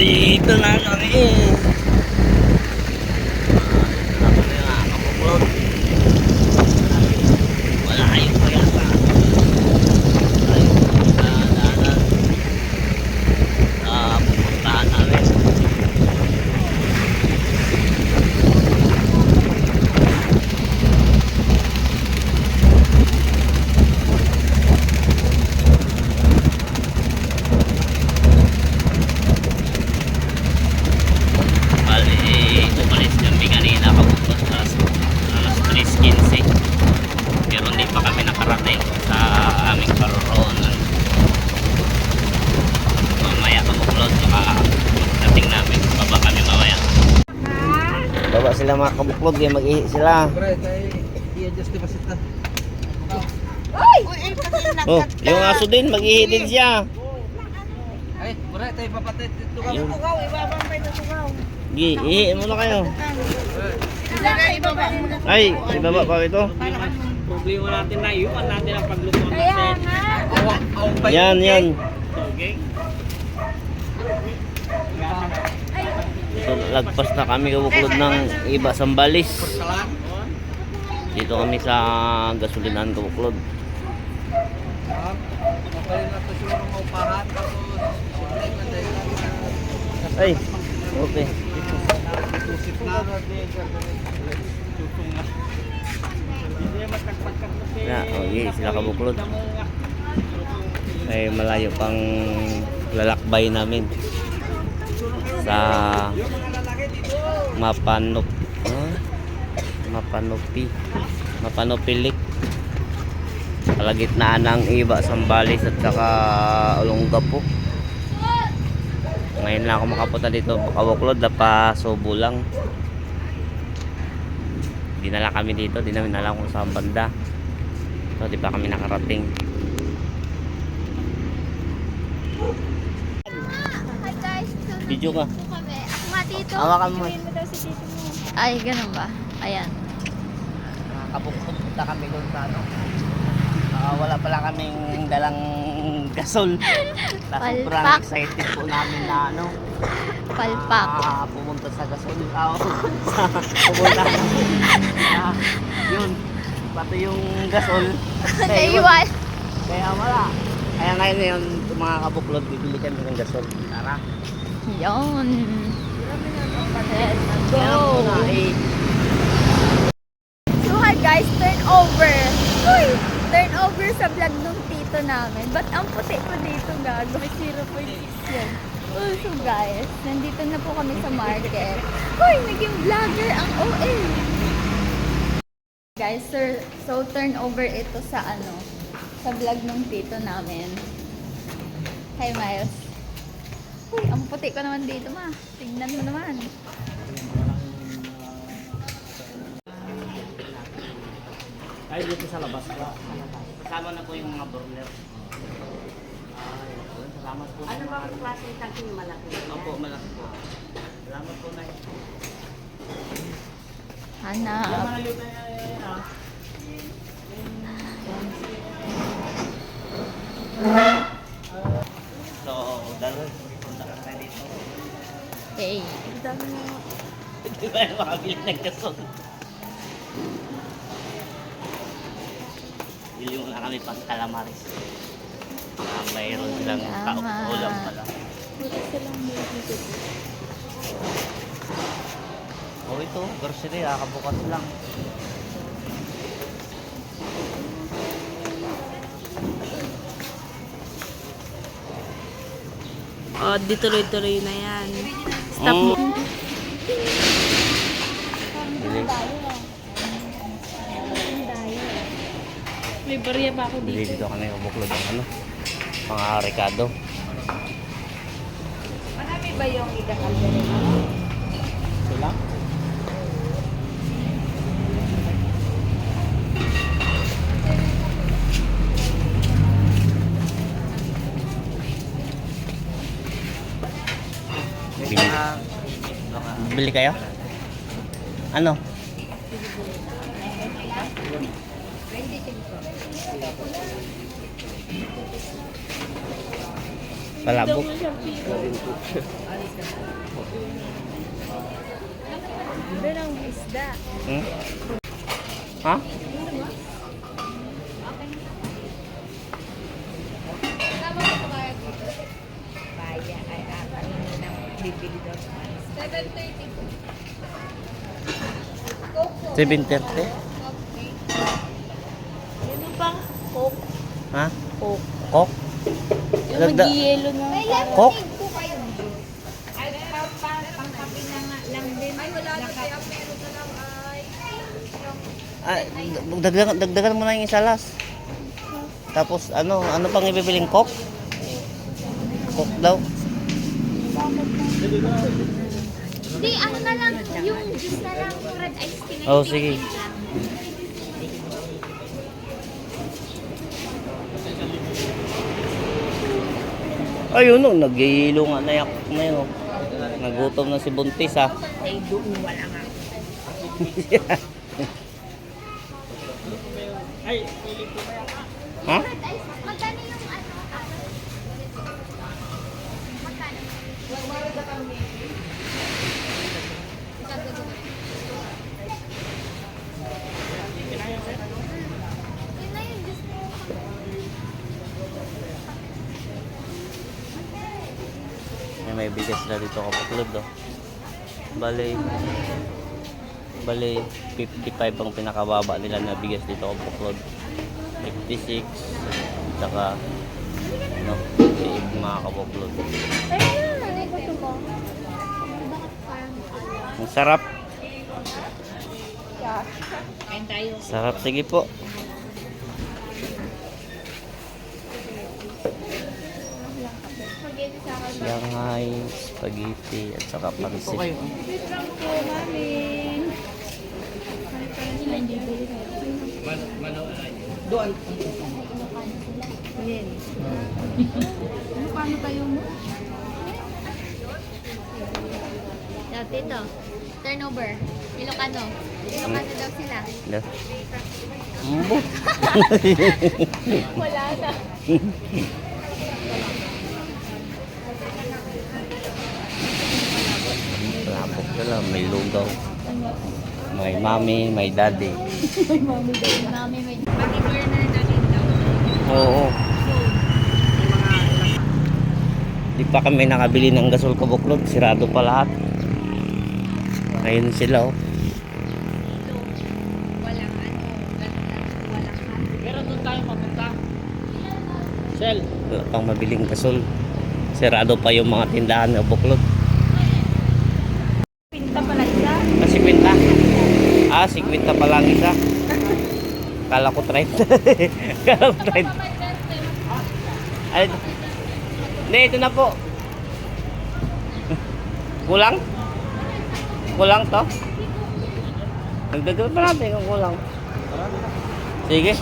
Dito na kami. Ako na yung akapuklod. Malayo pa yata. Malayo pa sa daanan. Pupuntahan namin. Umalis kami kanina kabukos alas 3:15, pero hindi pa kami nakarating sa aming paroroonan. Mamaya kabuklod saka dating namin baba kami mamaya. Baba sila mga kabuklod kaya mag-ihi sila. Oh, yung aso din mag-ihi din siya. Ay, bure tayo papatay tugaw. Tugaw, ibabang pa ito tugaw. Ihiin muna kayo. Ibaba mo na. Ay, ibaba pa ito. Problema natin na iwan natin ang pagluto Kaya natin. nga. Yan, yan. Okay. So, lagpas na kami kabuklod ng iba Sambales. Dito kami sa gasolinahan kabuklod. Ay, okay. Na, okay, sila kabuklod. Ay malayo pang lalakbay namin sa Mapanopilik, kalagitnaan ng Iba Sambales at saka Olongapo. Ngayon lang ako makapunta dito kabuklod, pa Subo lang. Dinala kami dito, di namin alam kung saan banda. So di pa kami nakarating. Hi guys. Video ka. Kami. Ako nga dito. Hawakan mo. Videoin mo daw si tito mo. Ay, ganun ba? Ayan. Kabuklod punta kami doon sa ano. Wala pala kaming dalang gasol. Sobrang Palpak. excited po namin na ano. Palpak. Pumunta sa gasol. Pumunta yun. Pati yung gasol. Naiwan. Kaya wala. Kaya ngayon yun, mga kabuklod, bibili kami ng gasol. Tara. Yun. Let's Go! go. So hi guys, turn over. Uy! Turn over sa vlog nung tito namin. Ba't ang puti po dito gago? May 0.6 yan. Oh, so guys, nandito na po kami sa market. Uy! Naging vlogger ang OL. Guys, sir, so turn over ito sa ano, sa vlog nung tito namin. Hi Miles. Uy, ang puti ko naman dito ma. Tignan mo naman. Ay, dito sa labas pa. Kasama na po yung mga burner. Salamat po. Ano ba ang klase ng tangking malaki? Opo, malaki po. Salamat po na yun. Hanap. Malayo na yan ah. So, dalawa. Punta ka na dito. Okay. Di ba yung makabili ng gasol? Bili mo na kami pang calamares. Mayroon silang ulam pala. Oh, ito, grocery, kabukas lang. Oh, di tuloy-tuloy na yan. Stop mo. Bili, May barya pa ako bili dito. dito kami kabuklod ng ano, mga rekado. Marami ba yung ika-caldereta? Sila? Bili kayo? Ano? Palabok. Doon ang isda. Hmm? Ha? Baya ay kanina nang bibili daw. 7:30 po. 7:30? Ano pa? Coke. Ha? Coke. Coke? Yung Dagda- mag-yelo na. Coke? Ay, pangkapi na nga lang din. Ay, wala na kaya meron na lang ay. Ah, dagdagan mo na yung isalas. Tapos ano pang ibibiling Coke? Coke daw. Hindi, ano na lang, yung juice na lang, red ice tea. Oh, sige. Ayun no, nag-iilo nga na yak na yun. Oh. Nagutom na si Buntis ha. Ay, doon wala nga. Ha? Red ice, magkano yung ano? Magkano? Yun na yung juice mo. May bigas na dito kapaklod oh. Bale 55 ang pinakababa nila na bigas dito kapaklod. 56 saka ano, 58 mga kapaklod. Ayun, ano yung gusto mo? Ang sarap. Kain tayo. Sarap, sige po. Shanghai, spaghetti, at saka pansit. Wait lang po, mami. Doon. Yan. Ano, paano tayo mo? Tito, turnover. Ilocano. Ilocano daw sila. Ano? Umbo. Wala na. Labok ka lang, may lugaw. May mami, may daddy. Mami, may Pag-declare na natin daw. Oo. Di pa kami nakabili ng gasol kabuklod. Sirado pa lahat. Ayun sila oh. Walang ano. Walang Pero doon tayo papunta. Sel. Wala pang mabiling gasol. Sirado pa yung mga tindahan ng buklod. pinta pala siya. Kasi kwenta. 50 pa lang isa. Kala ko 30. Kala ko 30. Ay, hindi, ito na po. Kulang? Kulang to? Nagdagdag pa natin kung kulang. Sige.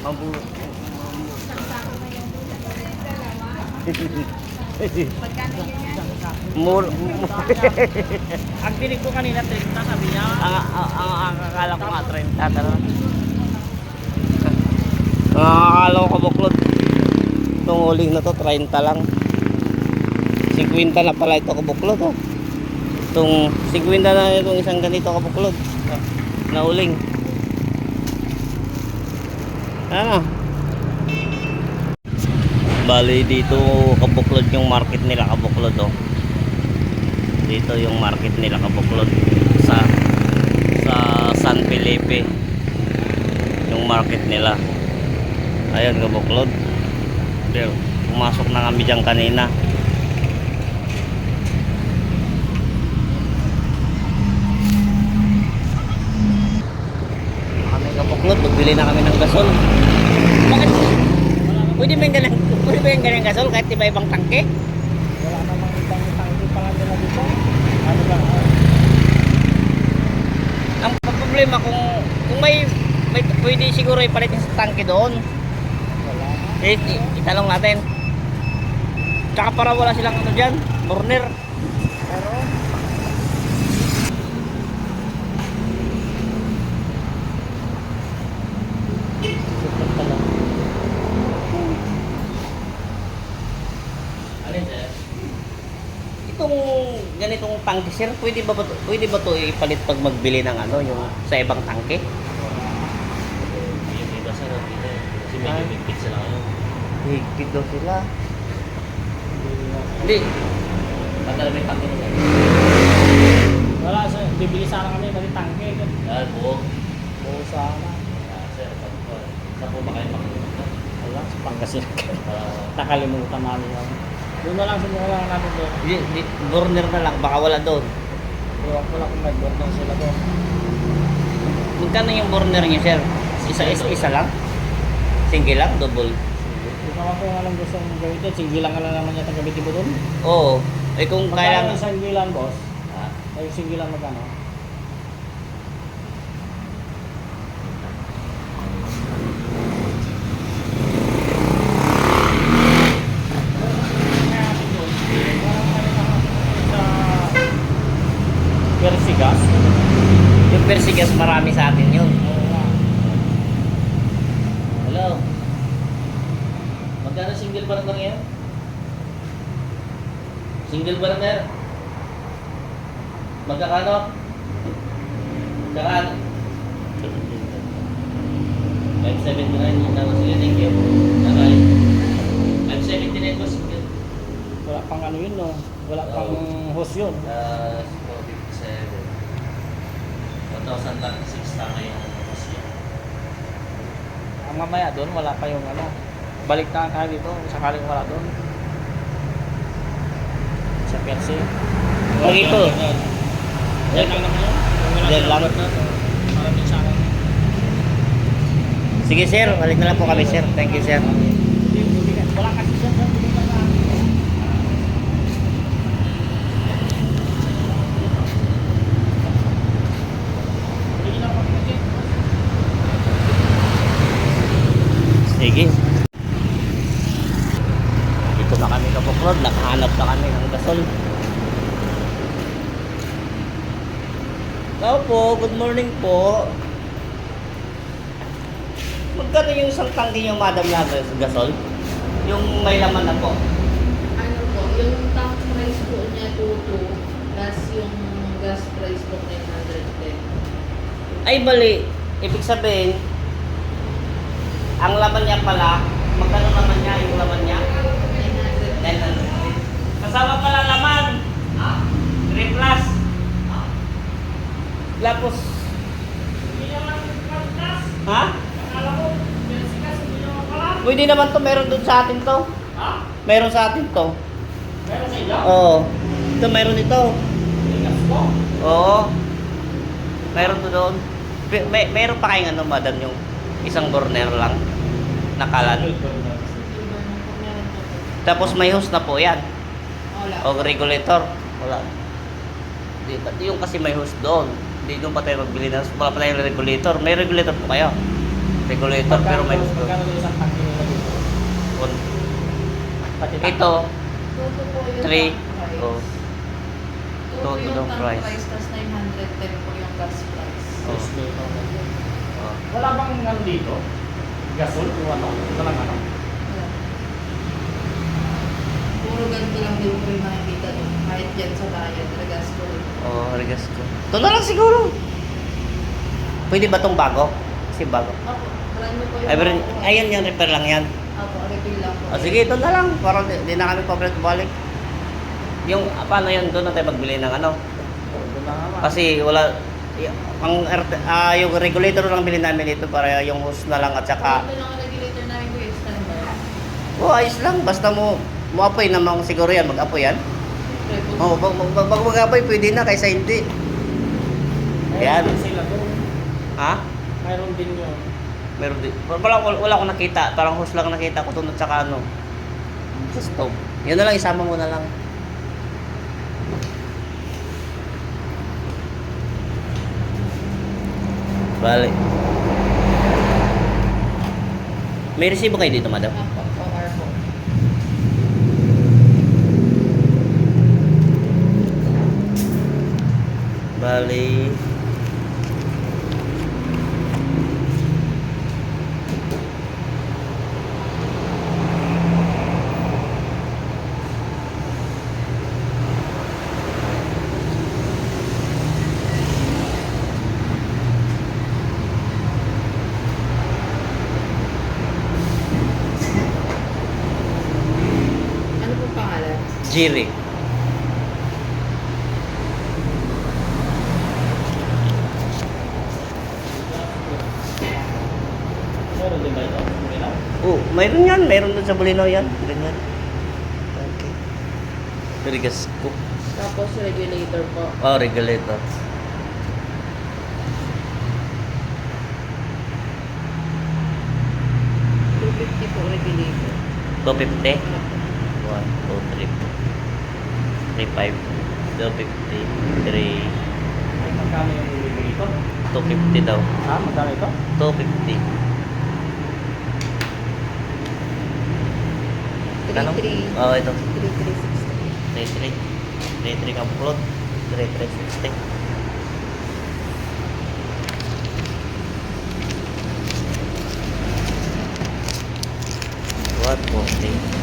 Mabulo. Ang dinig ko kanina 30 sabi niya. Ang akala ko nga 30 talaga. Ang akala ko kabuklod. Itong uling na to 30 lang. 50 na pala ito kabuklod oh. Itong 50 na itong isang ganito kabuklod. Na uling. Ano? Bali dito kabuklod yung market nila kabuklod oh. Dito yung market nila kabuklod sa San Felipe yung market nila. Ayun kabuklod. Pero pumasok na kami dyan kanina. Kami kabuklod, magbili na kami ng gasol. Bakit? Pwede ba yung ganang gasol kahit iba ibang tangke? Wala namang ibang tangki pa lang nila dito. Ano ba? Ang problema kung may pwede siguro ipalit yung sa tangke doon. Wala. Itanong natin. Tsaka para wala silang ano dyan, burner. Pero ganitong tangke, sir, pwede ba to ipalit pag magbili ng ano, yung sa ibang tangke? Yung iba sir, kasi medyo bigpit sila ngayon. Higpit daw sila. Hindi. Pagkala may tangke nila. Wala, sir. Bibili sana kami ng tangke. Yan, buo. Oo, sana. Sir, saan po ba kayo makikita? Wala, sa Pangasinan. Nakalimutan namin yun. Doon na lang sinuha lang namin doon. Burner na lang, baka wala doon. Iwan ko lang kung may burner sila doon. Magkano yung burner niyo, sir? Isa lang? Single lang? Double? Hindi naman ko yung alam gusto mong gamitin. Singgilan ka lang naman yata gamitin mo doon. Oo. Eh kung Magkano kailangan... yung singgilan, boss? Ha? Ay, yung singgilan magkano? Persigas? Yung Persigas marami sa atin yun. Oo nga. Hello? Magkano single burner ngayon? Single burner? Magkakano? Magkakano? 579 yun lang. Sige, thank you. Okay. 579 po single. Wala pang ano yun, no? Wala pang host yun. 457. 1,036 tama yung kasi. Ang mamaya doon, wala pa yung ano. Balik na tayo dito, sakaling wala doon. Sa Persi. Pag ito. Yan lang naman yun. Yan lang. Maraming sa akin. Sige sir, balik na lang po kami sir. Thank you sir. Wala kasi siya sa pinita na. Sige. Dito na kami kabuklod. Nakahanap na kami ng gasol. Tao po, good morning po. Magkano yung isang tangke yung madam na gasol? Yung may laman na po. Ano po, yung tank price po niya 22, plus yung gas price po 910. Ay bali, ibig sabihin, ang laman niya pala, magkano naman niya yung laman niya? 900. Kasama pala laman. 3 plus. Tapos, ha? Pwede naman to, meron doon sa atin to. Meron sa atin to. Meron sa inyo? Oo. Ito, meron ito. Gas po? Oo. Meron to doon. Meron pa kayong ano, madam, yung isang burner lang. Nakalan. Tapos may hose na po yan. Wala. O regulator. Wala. Di, yung kasi may hose doon. Hindi doon pa tayo magbili ng wala pa tayong regulator. May regulator po kayo. Regulator pero may hose doon. Magkano yung isang tangke nila dito? Pati tank. Ito, 22 po yung 3. tank price. Oh. 22 Toto yung ng tank price. price, plus 910 po yung gas price. Oh. Oh. Wala bang ano dito? Gasol? Yung ano? Ito lang ano? Wala. Puro ganito lang din po yung nakikita doon. Kahit dyan sa bayan, gas ko. Oh, regas ko. Ito na lang siguro. Pwede ba tong bago? Kasi bago. Opo, brand new po yung Ay, pero, bago po. ayan yung repair lang yan. Opo, refill lang po. O sige, ito na lang. Para di na kami pabalik-balik. Yung, paano yan? Doon na tayo magbili ng ano. Doon lang naman. Kasi wala, yung regulator lang bilhin namin ito para yung hose na lang at saka, Ito lang ang regulator namin po yung standby. ayos lang. Basta mo apoy namang siguro yan. Mag-apoy yan. Oh, pag mag-apoy, pwede na kaysa hindi. Yan. Mayroon din sila doon. Ha? Mayroon din yun. Meron din. Wala akong nakita. Parang hose lang nakita ko tunod sa ano. Sa stove. Yun na lang, isama mo na lang. Bale. May resibo kayo dito, madam? Opo, OR po. Bali. Jiri. Meron din ba ito? Bulinaw? Oh, mayroon yan. Mayroon doon sa Bulinaw yan. Ganyan. Okay. Rigas ko. Tapos regulator po. Oh, regulator. $250 po regulator. 250. 1, 2, 3, 4, 5, 250, 3, Ay, magkano yung bibili ito? 250 daw. Ha? Magkano ito? 250. Ano? 3,300. Oh, ito. 3,360. 3 ka plot. 360. What? 40.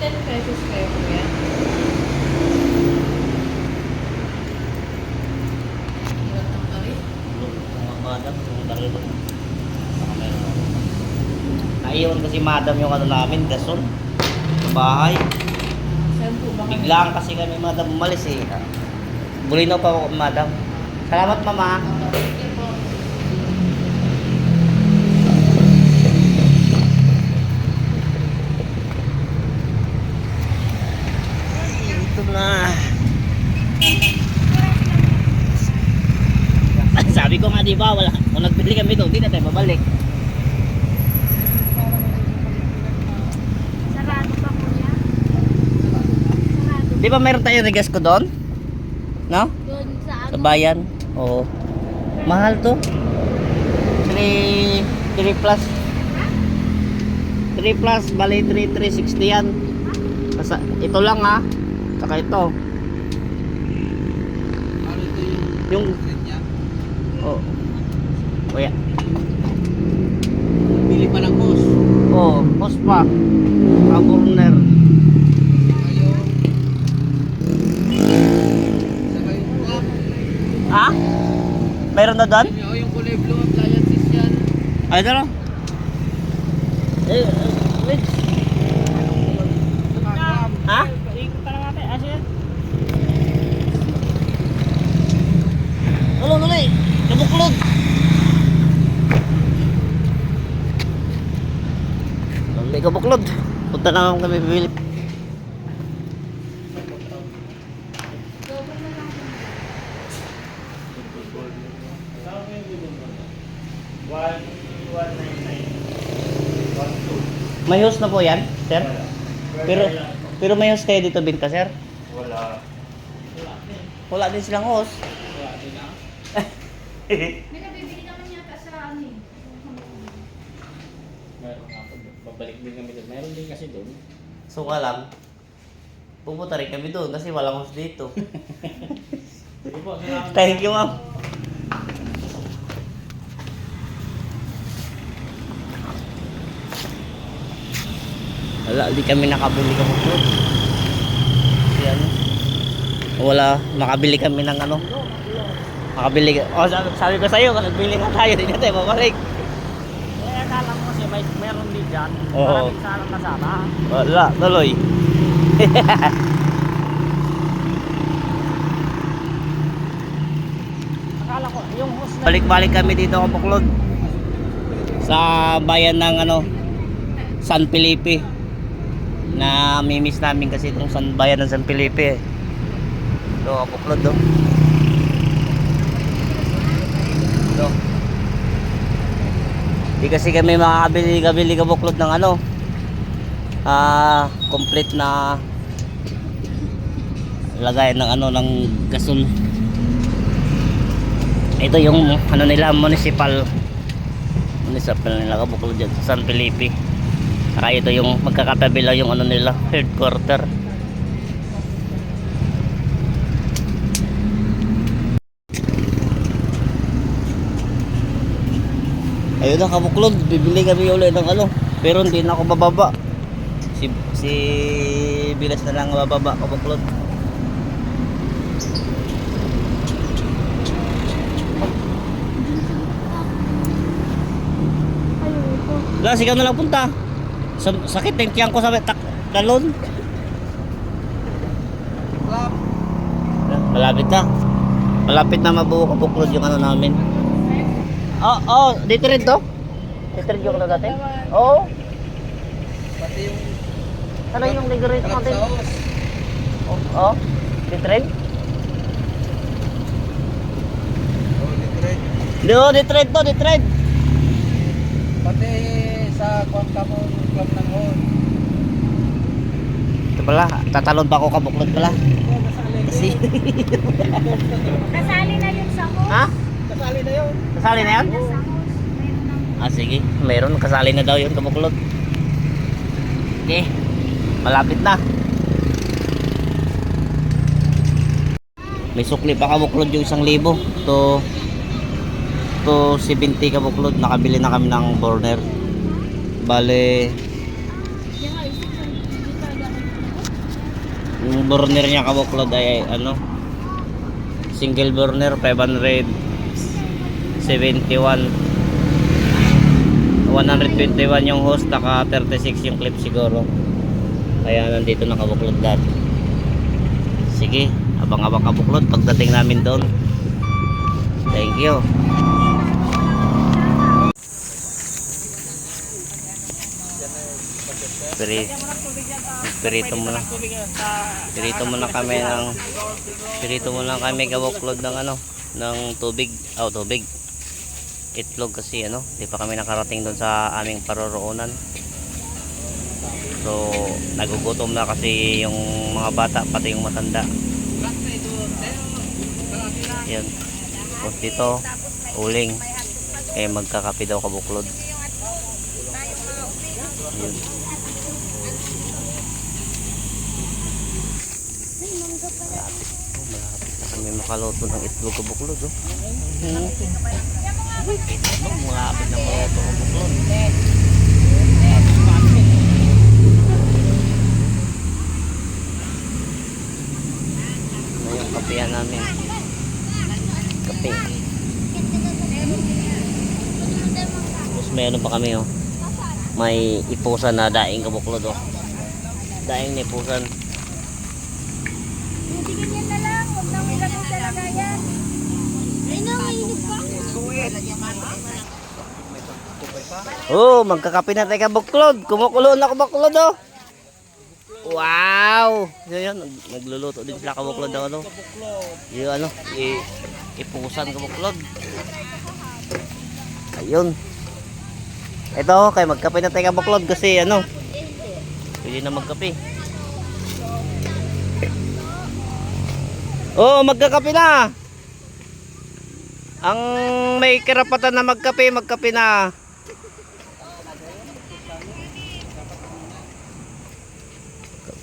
$10 kayo po yan. Iwan ng tarik. Madam, yung dalawa. Baka meron ako. Naiwan kasi madam yung ano namin, gasol. Sa bahay. Saan po ba kayo? Biglaan kasi kami madam umalis eh. Bulinaw pa ako madam. Salamat mama. Thank you po. Ito na. Sabi ko nga di ba, wala. Kung nagbili kami doon, di na tayo babalik. Sarado pa kuya? Sarado. Di ba mayroon tayong regas ko doon? No? Doon sa Sa ano? bayan? Oo. Mahal to. 3 plus. 3 plus, bali 360 yan. Basta, ito lang ha. Saka ito. Yung oh. Kuya. Bili pa ng hose. Oh, hose pa. Ang burner. Saka yung buwak. Ha? Meron na doon? Yung kulay blue appliances yan. Ay, ito no? Wait. Ha? Ikot pa lang natin. Asa yan? Tulong tuloy. Kabuklod. May kabuklod. Punta na lang kami bibili. May host na po yan, sir? Pero may host kayo dito, Binta, sir? Wala. Wala din silang host. Wala din na. May nabibili naman yata sa ano eh. Meron ako doon. Babalik din kami doon. Meron din kasi doon. So ka lang, pupunta rin kami doon kasi walang host dito. Sige po, salamat. Thank you, ma'am. Wala, di kami nakabili ka po. Yan. Wala, makabili kami ng ano. Makabili ka. Oh, sabi ko sa'yo, nagbili nga tayo, di na tayo babalik. Eh, akala mo kasi meron din dyan. Oo. Maraming sarang kasama. Wala, tuloy. Akala ko, yung host na... Balik-balik kami dito sa Buklod. Sa bayan ng ano, San Felipe. Na mimiss namin kasi itong bayan ng San Felipe. Ito, Buklod do. Ito. Di kasi kami makakabili ka Buklod ng ano. Complete na lagay ng ano ng gasol. Ito yung ano nila municipal nila Kabuklod dyan sa San Felipe. Saka ito yung magkakatabi lang yung ano nila headquarter. Ayun na Kabuklod, bibili kami ulit ng ano, pero hindi na ako bababa. Si Bilas na lang bababa Kabuklod. Wala, sigaw na lang punta. Sakit yung tiyang ko sa talon. Malapit na. Malapit na mabuo kabuklod yung ano namin. Dito rin to? Dito rin yung ano dati? Oo. Pati yung Ano yung decoration kalap natin? sa hos. Oo. Dito rin? Oh, dito rin. Dito rin to, dito rin. Pati sa kwan ka mo, club ng hos. Ito pala, tatalon pa ako kabuklod pala. Kasi, Kasali na yun sa host. ha? Kasali na yun. Kasali na yan? Sa host. Mayroon ng Sige, meron. Kasali na daw yun kabuklod. Okay, malapit na. May sukli pa kabuklod yung 1,000. To 70 kabuklod. Nakabili na kami ng burner. Bale, yung burner niya kabuklod ay ano, single burner 571, 121 yung host, naka 36 yung clip siguro. Kaya nandito na kabuklod dati. Sige, abang-abang kabuklod pagdating namin doon. Thank you. Pirito muna. Pirito muna kami kabuklod ng ano, ng tubig. Tubig. Itlog kasi ano, di pa kami nakarating doon sa aming paroroonan. So, nagugutom na kasi yung mga bata pati yung matanda. Yan. Tapos dito, uling. Magkakape daw kabuklod. Yun. Malapit na kami makaluto ng itlog kabuklod. Itlog, malapit na maluto kabuklod. Yung kapehan namin. Kape. Tapos may ano pa kami may ipusan na daing kabuklod daing na ipusan. tingin yan na lang. Huwag nang ilagay sa lagayan. Ay, nanginip pa. Magkakape na tayo kabuklod. Kumukulo na kabuklod Wow! Yun, nagluluto din sila kabuklod yung ipusan kabuklod. Ayun. Ito, kay magkape na tayo kabuklod kasi pwede na magkape. Magkakape na. Ang may karapatan na magkape na.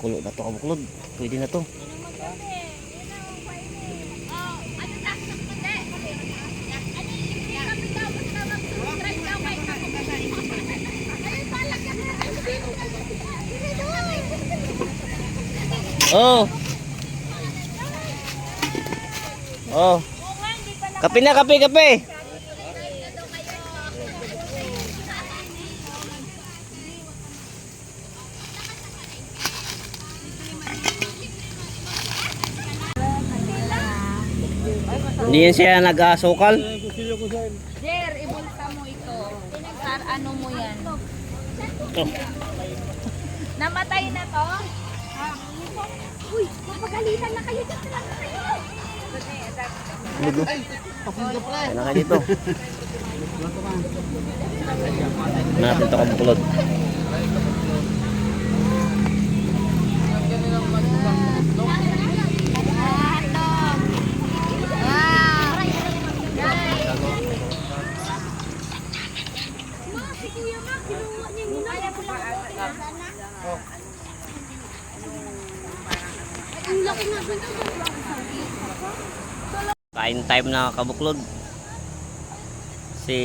Kulo na to kabuklod. Pwede na to. Kape na, kape. Hindi yan siya nag-asukal. Jer, ibulsa mo ito. Ano mo yan? Namatay na to? Uy, mapagalitan na kayo. Diyan lang kayo. Ano ka dito? Natin ito kabuklod. Kain time na kabuklod. Kasi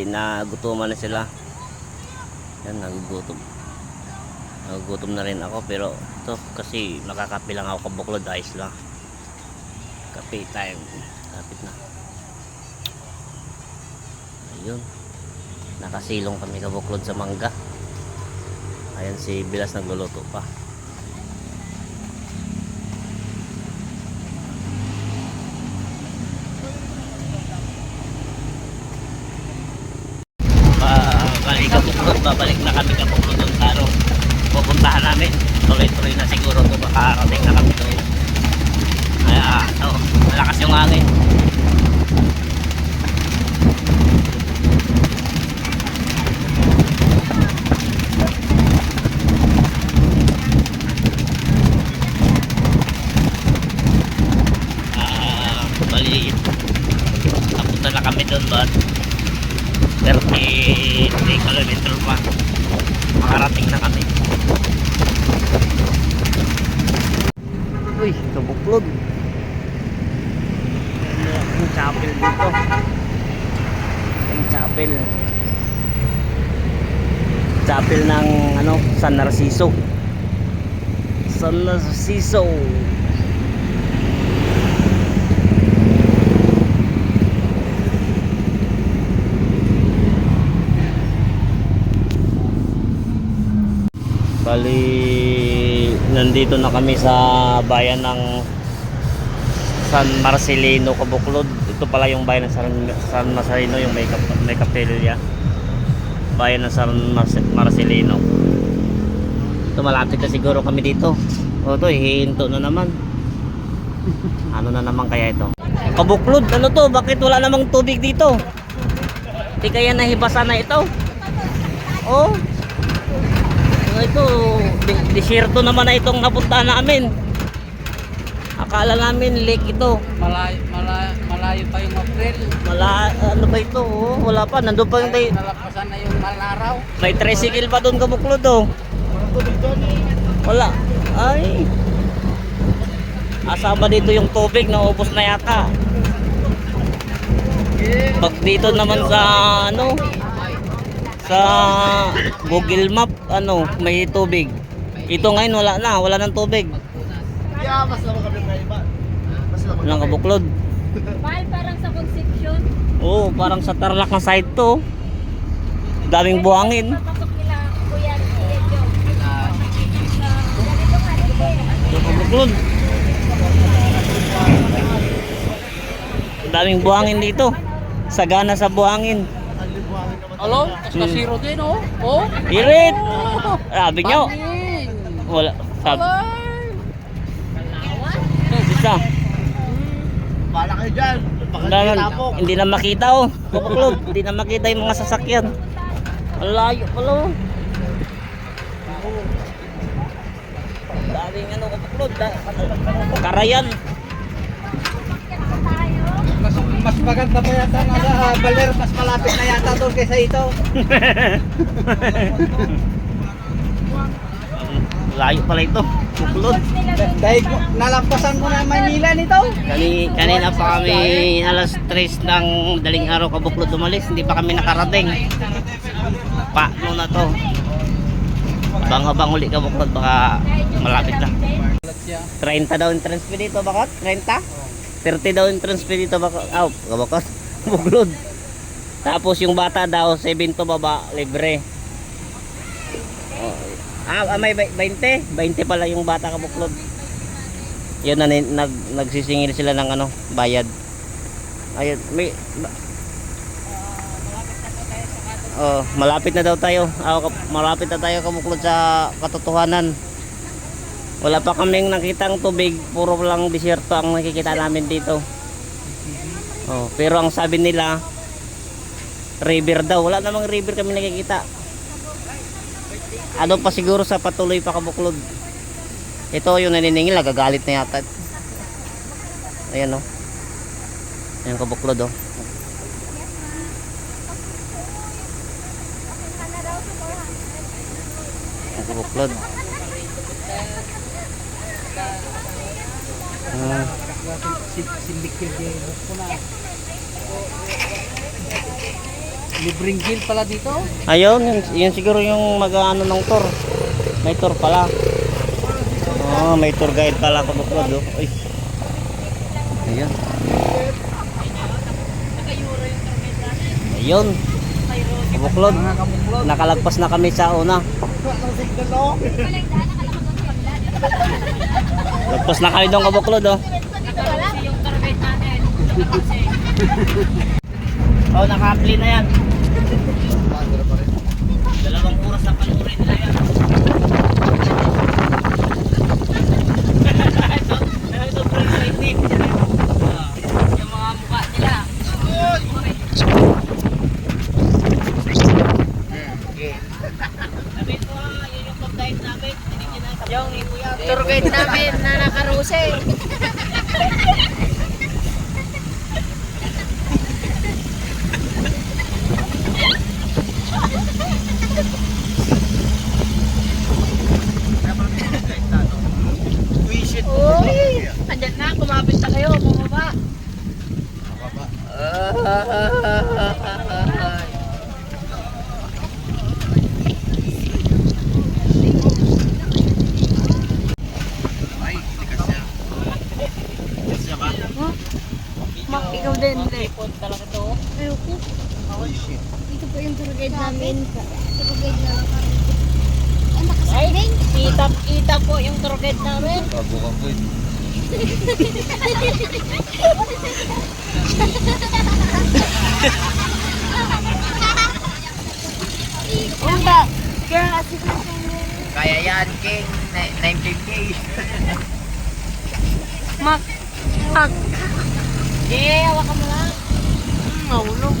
nagutuman na sila. Yan, nagugutom. Nagugutom na rin ako, pero ito kasi makakape lang ako kabuklod, ayos lang. Kape time. Kapit na. Ayun. Nakasilong kami kabuklod sa mangga. Ayan si Bilas nagluluto pa. Balik kabuklod, babalik na kami kabuklod doon sa ano, pupuntahan namin. Tuloy-tuloy na siguro to, makakarating na kami doon. Malakas yung hangin. Bali, napunta na kami doon ba? 33 kilometer pa. Makarating na kami. Uy, kabuklod. Yung chapel dito. Yung chapel. Chapel ng ano, San Narciso. San Narciso. Bali, nandito na kami sa bayan ng San Marcelino, Kabuklod. Ito pala yung bayan ng San Marcelino, yung may kapilya. Bayan ng San Marcelino. Ito, malapit na siguro kami dito. O ito, hihinto na naman. Ano na naman kaya ito? Kabuklod, ano to? Bakit wala namang tubig dito? Di kaya nahibasa na ito? Oh, ito, desierto naman na itong napuntahan namin. Akala namin lake ito. Malayo pa yung April. Ano ba ito? Oh, wala pa, nandun pa yung Nalampasan na yung malaraw. may tricycle pa doon Kabuklod oh. Wala. Ay. Asama dito yung tubig, naubos na yata. Pag dito naman sa ano, sa Google Map, ano, may tubig. Ito ngayon wala ng tubig. Mas naman kami na iba. Walang Kabuklod. Mahal parang sa Concepcion. Oo, parang sa Tarlac na side to. Daming buhangin. Papasok nila Kuya Ejo. Ganito nga rin. Ito Kabuklod. Daming buhangin dito. Sagana sa buhangin. Alo, kasiro din oh. Oh. Irit! Sabi nyo. Pangin. Wala. Sabi. Alay. Isa. Bala kayo dyan. Hindi na makita oh. Kabuklod. Hindi na makita yung mga sasakyan. Ang layo pala oh. Daming ano Kabuklod. Karayan. Mas maganda pa yata na Baler, mas malapit na yata doon kaysa ito. Layo pala ito. Kabuklod. Dahil nalampasan mo na Manila nito. Kanina pa kami alas 3 ng daling araw Kabuklod umalis. Hindi pa kami nakarating. Paano na to? Bang uli Kabuklod, baka malapit na. 30 daw entrance fee dito, baka 30? 30 daw entrance fee dito, baka Kabuklod. Kabuklod. Tapos yung bata daw 7 to baba, libre. May 20 pala yung bata Kabuklod. Yun na nagsisingil sila ng ano, bayad. Ayun, may malapit na daw tayo. Malapit na tayo Kabuklod sa katotohanan. Wala pa kaming nakitang tubig, puro lang desierto ang nakikita namin dito. Pero ang sabi nila river daw. Wala namang river kami nakikita. Ano pa siguro sa patuloy pa Kabuklod. Ito yung naniningil, nagagalit na yata. Ayan oh. Ayan Kabuklod oh. Ayan Kabuklod. Libreng gil pala dito. Ayun, yun siguro yung mag-ano ng tour. May tour pala. May tour guide pala Kabuklod oh. Uy. Ayun. Ayun. Kabuklod. Nakalagpas na kami sa una. Lagpas na kami doon Kabuklod oh. Oh, naka-apply na yan. Dalawang oras na panurin nila yan. Ito, excited. Yung mga mukha nila. Sabi ko, yun yung pag-dive namin. Yung tour guide namin na nakaruse. Uy! Andyan na, kumapit na kayo, bumaba. Mak, ikaw din, hindi. Ayoko. Ito po yung tour guide namin. Tour guide namin. Ang nakasabing. Kita po yung tour guide namin. Unda. Kaya kasi Kaya yan, King. 19K. Mak. Mak. Hawa ka mo lang. Mahulog.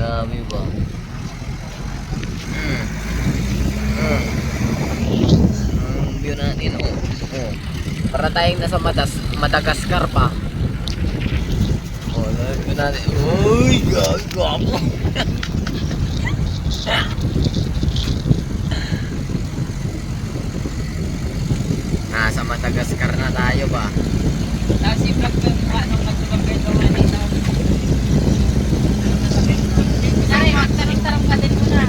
Grabe ba? Ang view natin, oh. Para tayong nasa Madagascar pa. Oh, view natin. Uy, gago. Nasa Madagascar na tayo ba? Tapos i-vlog ko yung mukha nung nagsubagay ko kanina. Ay, magtarang-tarang ka din muna.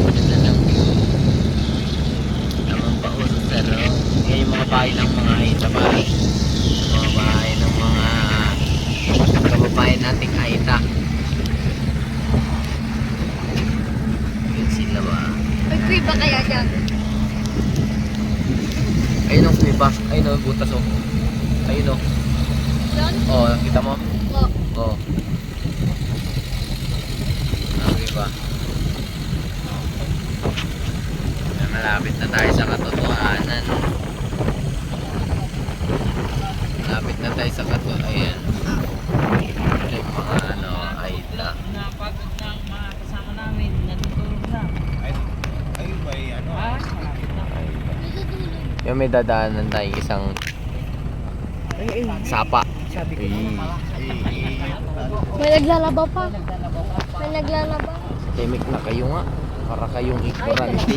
Ganda ng view. Naman pa uso pero yan yung mga bahay ng mga Aita ba? Mga bahay ng mga kababayan nating Aita. Yun sila ba? May ba kaya dyan? Ayun ang kumiba. Ayun ang butas oh. Ayun oh. Doon? Oh, nakita mo? Oo. Oh. Okay ba? Malapit na tayo sa katotohanan. Malapit na tayo sa katotohanan. Ayan. Ito yung mga Aita. Napagod na ang mga kasama namin. Natutulog na. Ayun ba ano? Ah, malapit na kayo. Yung may dadaanan tayo isang sapa. Sabi ko May naglalaba pa. May naglalaba. Timik na kayo nga. Para kayong ignorante.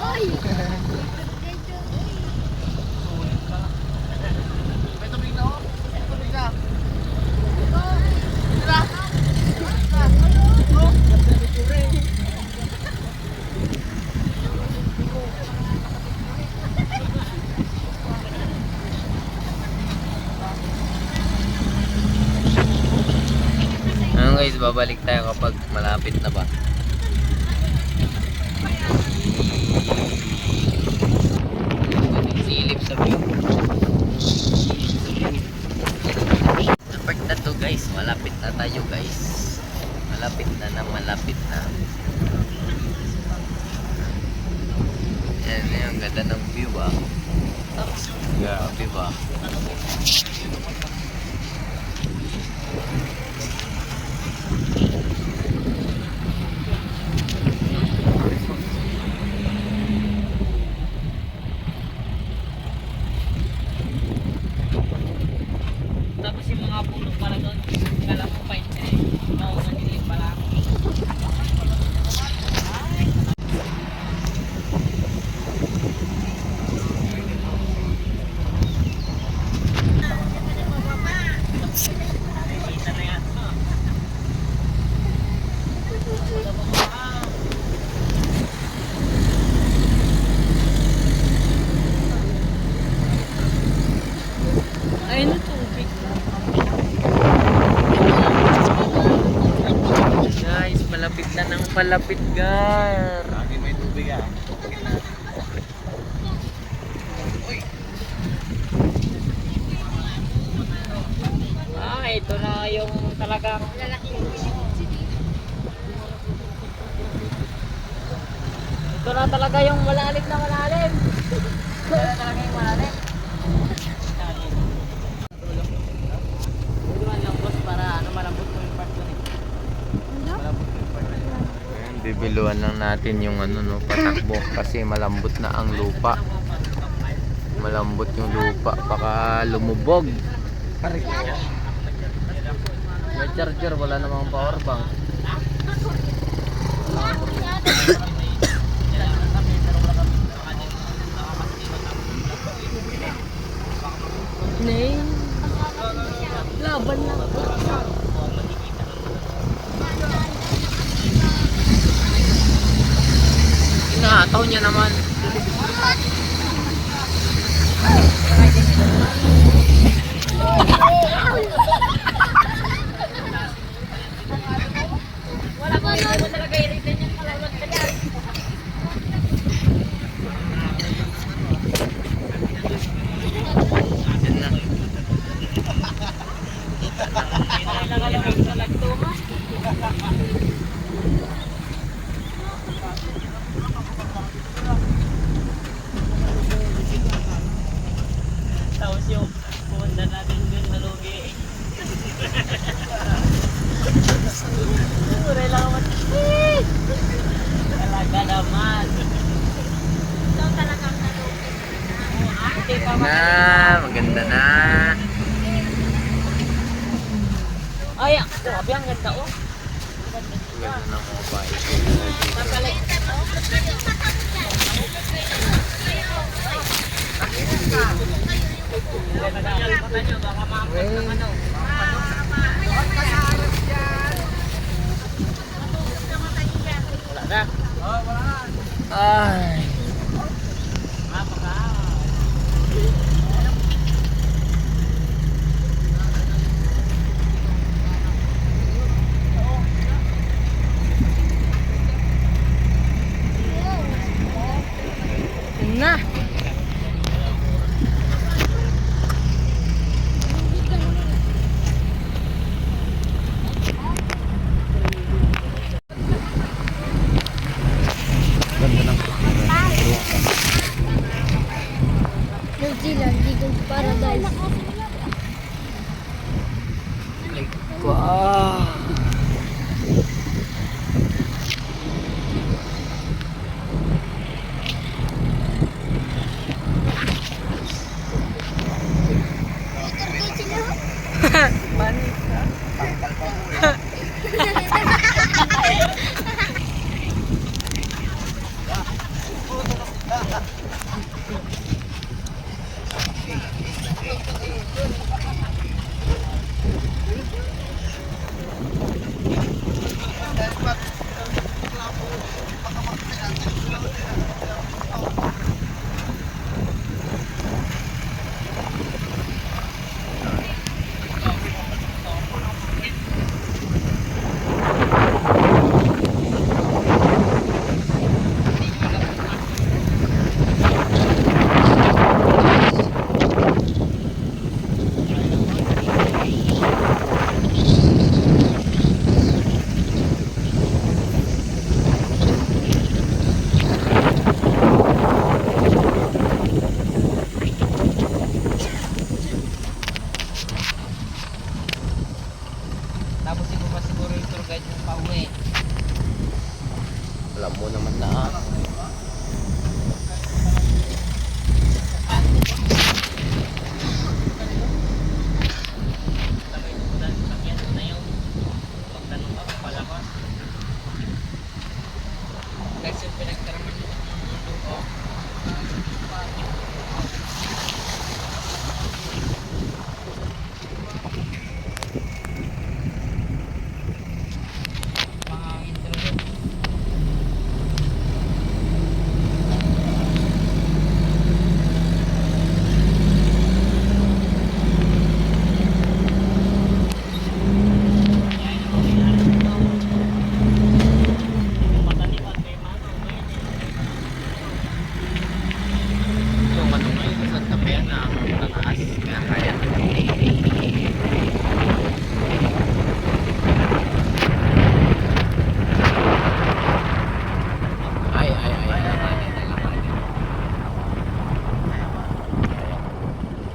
Ay! Ano guys, babalik tayo kapag malapit na ba? Silip sa view. Sa part na to guys, malapit na tayo guys. Malapit na. Yan Ang ganda ng view ah. Grabe ba? Tapos yung mga pulot pala doon, kala mo pa yun eh. Mauulit pala. Ayun yung tubig. Guys, malapit na ng palapit, gar. Lagi may tubig ah. Ito na yung talagang ito na talaga yung malalim na malalim. Ito na talaga yung malalim. Tuloy lang boss para malambot mo yung part doon eh. Ayan, bibiluan lang natin yung patakbo kasi malambot na ang lupa. Malambot yung lupa, baka lumubog. May charger, wala namang power bank. Nay. Laban lang. Inahataw niya naman. Tapos yung pumunta natin dun na lugi. Uray lang naman. Talaga naman. Ito talagang nalugi. Maganda na. Ay, grabe ang ganda oh. Ganda ng mobile. Wala na. Ay. Na. New Zealand, Eagle Paradise. Wow.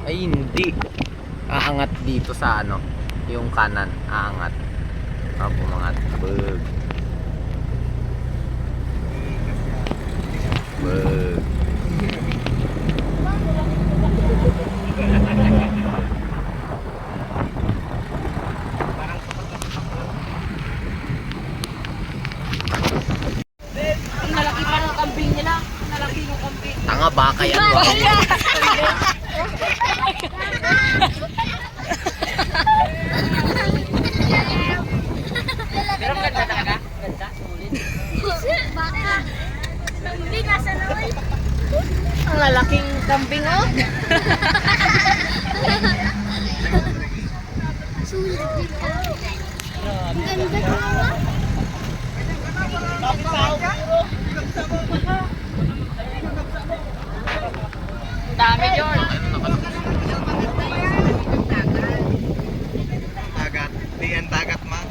Ay, hindi. Aangat dito sa ano, yung kanan. Aangat. Umangat. Bug. Bug. Ang nalaki pa ng kambing nila. Nalaki yung kambing. Tanga, baka yan. Wow. Pero ganda talaga. Ganda. Baka. Hindi nasa naway. Ang lalaking kambing oh. Sulit ka. Ang ganda ka. Dami yun. Tagat. Di yan tagat ma. Ang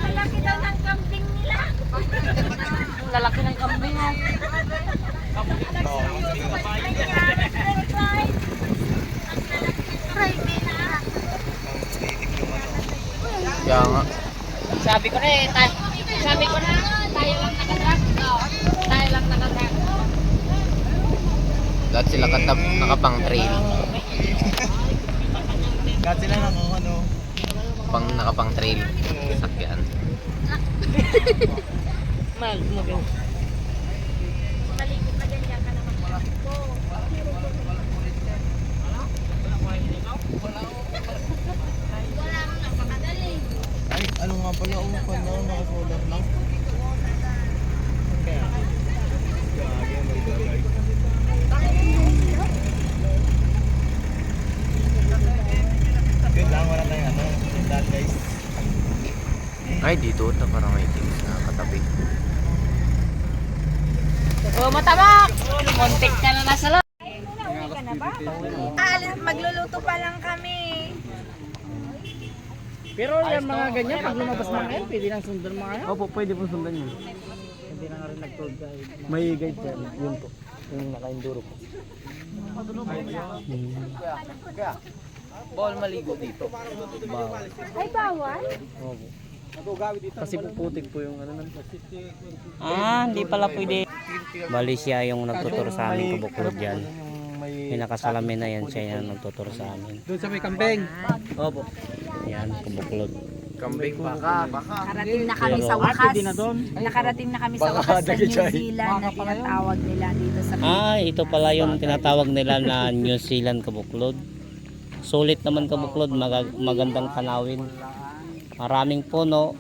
lalaki daw ng kambing nila. Ang lalaki ng kambing oh. Kaya nga. Sabi ko na tayo lang nakatrack. Oh, tayo lang nakatrack. Lahat sila nakapang trail. Kahit sila na kung ano. Nakapang trail. Sakyan. Mag-move. Maligo ka dyan, yan ka naman. Wala kang napakadali. Ay, ano nga pala, naka-solar lang. Kaya. Gagi, may bagay. Yun lang, wala tayong ano. That guys. Ay, dito. Parang may things na katabi. Oh, matabak! Montek ka na nasa loob. Magluluto pa lang kami. Pero yung mga ganyan, pag lumabas na ngayon, pwede nang sundan mga yan? Opo, pwede po sundan yun. Hindi na nga rin nag-tour guide. May guide yan, yun po. Yung naka-enduro po. Bawal maligo dito. Bawal. Ay, bawal? Opo. Kasi po putik po yung ano nun. Hindi pala pwede. Bali siya yung nagtuturo sa amin kabuklod yan. May nakasalamin na yan, siya yung nagtuturo sa amin. Doon sa may kambing. Opo. Yan, kabuklod. Kambing baka. Nakarating na kami sa wakas. Pwede na doon. Nakarating na kami sa wakas sa New Zealand na tinatawag nila dito sa Ito pala yung tinatawag nila na New Zealand kabuklod. Sulit naman kabuklod, magandang tanawin. Maraming puno,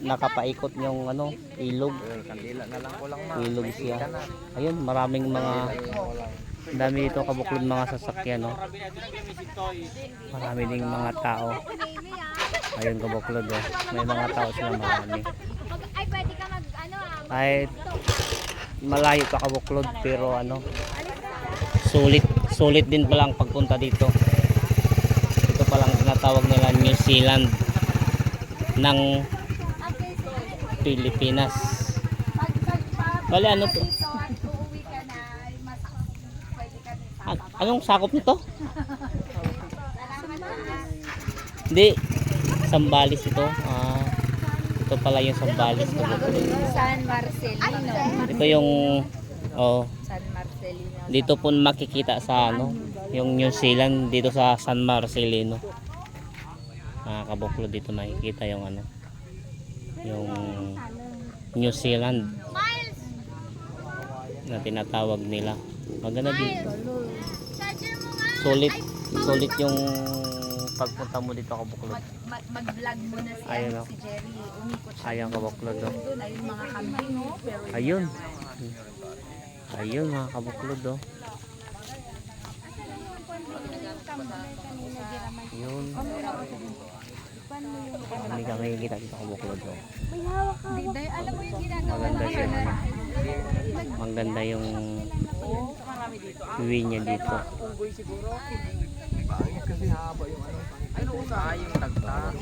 nakapaikot yung ano, ilog. Kandila na lang ko lang ma. Ilog siya. Ayun, maraming mga dami dito kabuklod mga sasakyan, no. Marami ding mga tao. Ayun kabuklod, oh. May mga tao sila marami. Ay, pwede ka mag, ano Kahit malayo pa kabuklod pero ano, sulit din pala ang pagpunta dito. Ito palang tinatawag nila New Zealand ng Pilipinas. Bali ano to? uuwi ka na, mas pwede ka na. Anong sakop nito? Hindi, Sambales ito. Ito pala yung Sambales. San Marcelino. Ito yung San Marcelino. dito po makikita sa ano, yung New Zealand dito sa San Marcelino. Kabuklo dito makikita yung ano, yung New Zealand na tinatawag nila. Maganda dito. Sulit yung pagpunta mo dito kabuklod. Mag-vlog muna si, Ayun, si Jerry. Umikot siya. Ayun kabuklod, oh. Doon ay yung mga kambing. Oh, pero Ayun mga kabuklod, oh. Yun. Hindi ka makikita dito kabuklod, oh. Alam mo yung ginagawa Maganda siya, ano. Maganda yung view niya dito. Kasi haba yung ano. Yung tagta.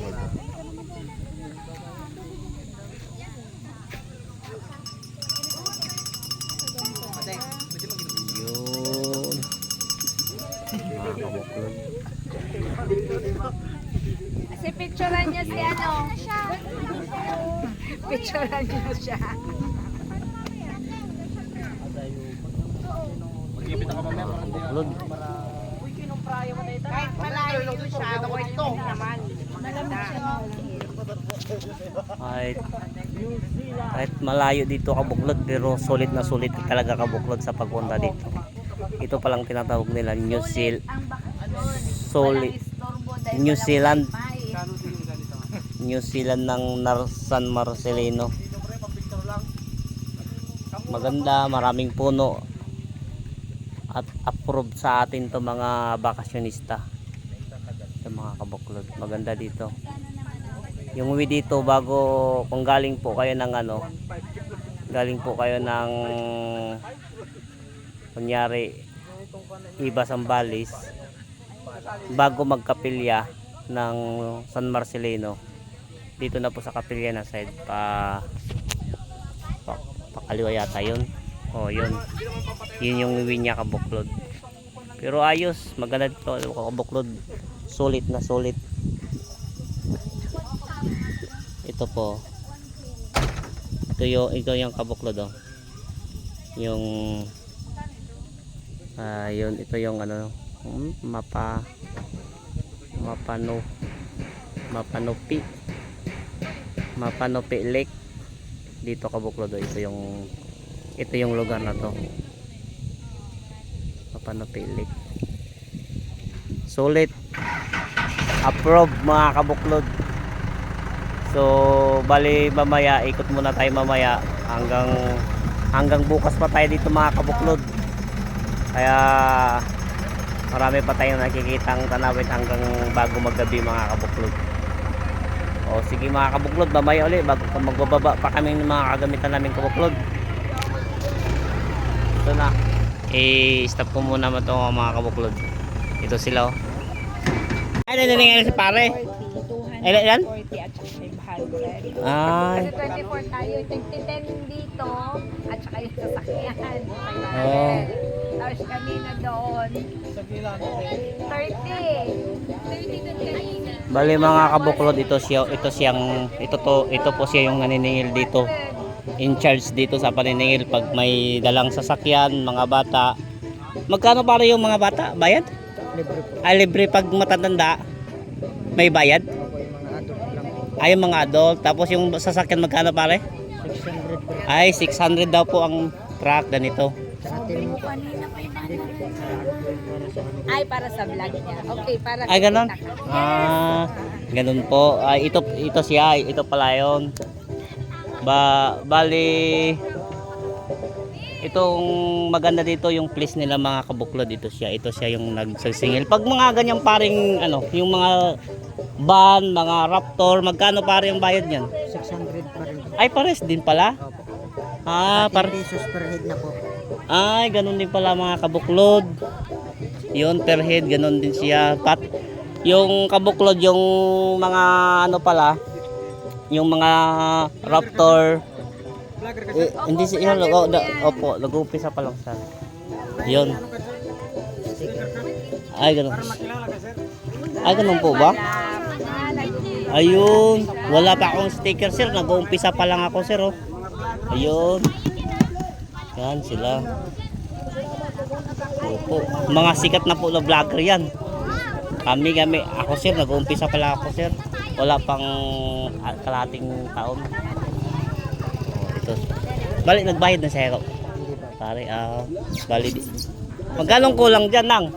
Pwede mag kabuklod. Kasi picturean niya si ano. Picturean niya siya. Kabuklod. Kahit malayo yung siya, worth it naman. Maganda. Kahit malayo dito kabuklod, pero sulit na sulit talaga kabuklod sa pagpunta dito. Ito palang tinatawag nila New Zealand ng San Marcelino. Maganda, maraming puno at approved sa atin to mga bakasyonista, sa mga kabuklod. Maganda dito yung uwi dito. Bago, kung galing po kayo ng kunyari Iba Zambales, bago magkapilya ng San Marcelino, dito na po sa kapilya na side pakaliwa yata yun. Yun yung uwi niya kabuklod. Pero ayos, maganda dito kabuklod, sulit na sulit. Ito po, ito yung kabuklod, yung yun, ito yung ano, Mapanopi Lake dito kabuklod. Ito yung lugar na to, Mapanopi Lake. Sulit, approve mga kabuklod. So bali mamaya, ikot muna tayo mamaya hanggang bukas pa tayo dito mga kabuklod. Kaya marami pa tayong nakikitang tanawin hanggang bago maggabi mga kabuklod. Sige mga kabuklod, mamaya ulit magbababa pa kami ng mga kagamitan namin kabuklod. Ito na, stop ko muna mo ito mga kabuklod. Ito sila. Ay, nangyayari si pare. Ilan? 40 at saka 500. Ay. Kasi 24 tayo, 10 dito at saka yung sasakyan. 500. Tapos kanina doon. 30. Bali mga kabuklod, ito po siya yung naniningil dito. In charge dito sa paniningil pag may dalang sasakyan, mga bata. Magkano para yung mga bata? Bayad? Libre po. Libre pag matatanda. May bayad? Ay, yung mga adult. Tapos yung sasakyan magkano pare? 600 po. Ay, 600 daw po ang truck ganito. Ay, para sa vlog niya. Okay, para Ay, ganon? kita ka. Ganun po. Ay, ito siya. Ito pala yun. Bali, itong maganda dito yung place nila mga kabuklod. Ito siya yung nagsasingil. Pag mga ganyang paring yung mga van, mga Raptor, magkano pare yung bayad niyan? 600 pa rin. Ay, pares din pala. Per pesos per head na po. Ay, ganun din pala mga kabuklod. Yun, per head, ganun din siya. Yung kabuklod, yung mga yung mga Raptor, hindi siya, opo, nag-uumpisa pa lang siya. Yun. Ay, ganun. Ay, ganun po ba? Ayun, wala pa akong sticker sir, nag-uumpisa pa lang ako sir. Ayun. Yan sila. Opo, mga sikat na po na vlogger yan. Kami, ako sir, nag-uumpisa pala ako sir. Wala pang kalating taon. Ito. Bali, nagbayad na siya. Pare, bali. Magkano kulang dyan, nang?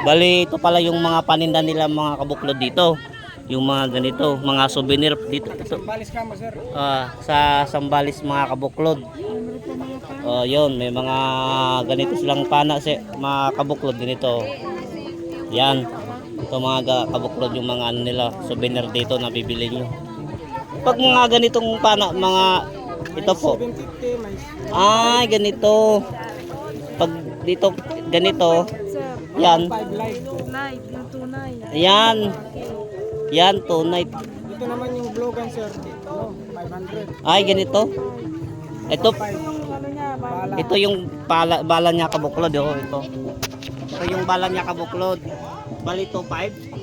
Bali, ito pala yung mga paninda nila mga kabuklod dito. Yung mga ganito, mga souvenir dito. Balis ka mo, sir. Sa Zambales mga kabuklod. Yun, may mga ganito silang pana mga kabuklod ganito. Yan. Ito mga kabuklod yung mga nila, souvenir dito na bibili nyo. Pag mga ganitong pana, mga ito po. Ay, ganito. Pag dito ganito, yan. Yan. Yan, tunay. Ito naman yung Blogan, sir. 500. Ay, ganito. Ito, Yung ano niya, bala. ito yung bala niya kabuklod, oh, ito. Ito yung bala niya kabuklod. Bali ito 5.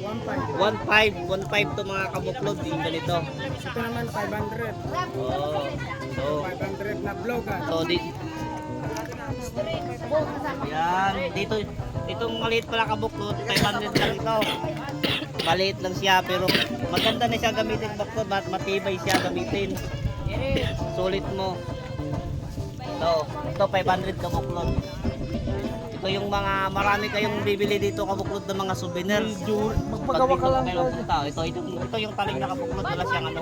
1.5 to mga kabuklod, yung ganito. Ito naman 500. Oh. So, 500 na vlog ah. so yan, dito itong maliit pala kabuklod, 500 lang ito. Maliit lang siya pero maganda na siya gamitin buklod, matibay siya gamitin. Sulit mo. Ito 500 kabuklod. Ito yung mga marami kayong bibili dito kabuklod ng mga souvenir. Magpagawa ka lang. Ito yung talim na kabuklod, wala siyang ano.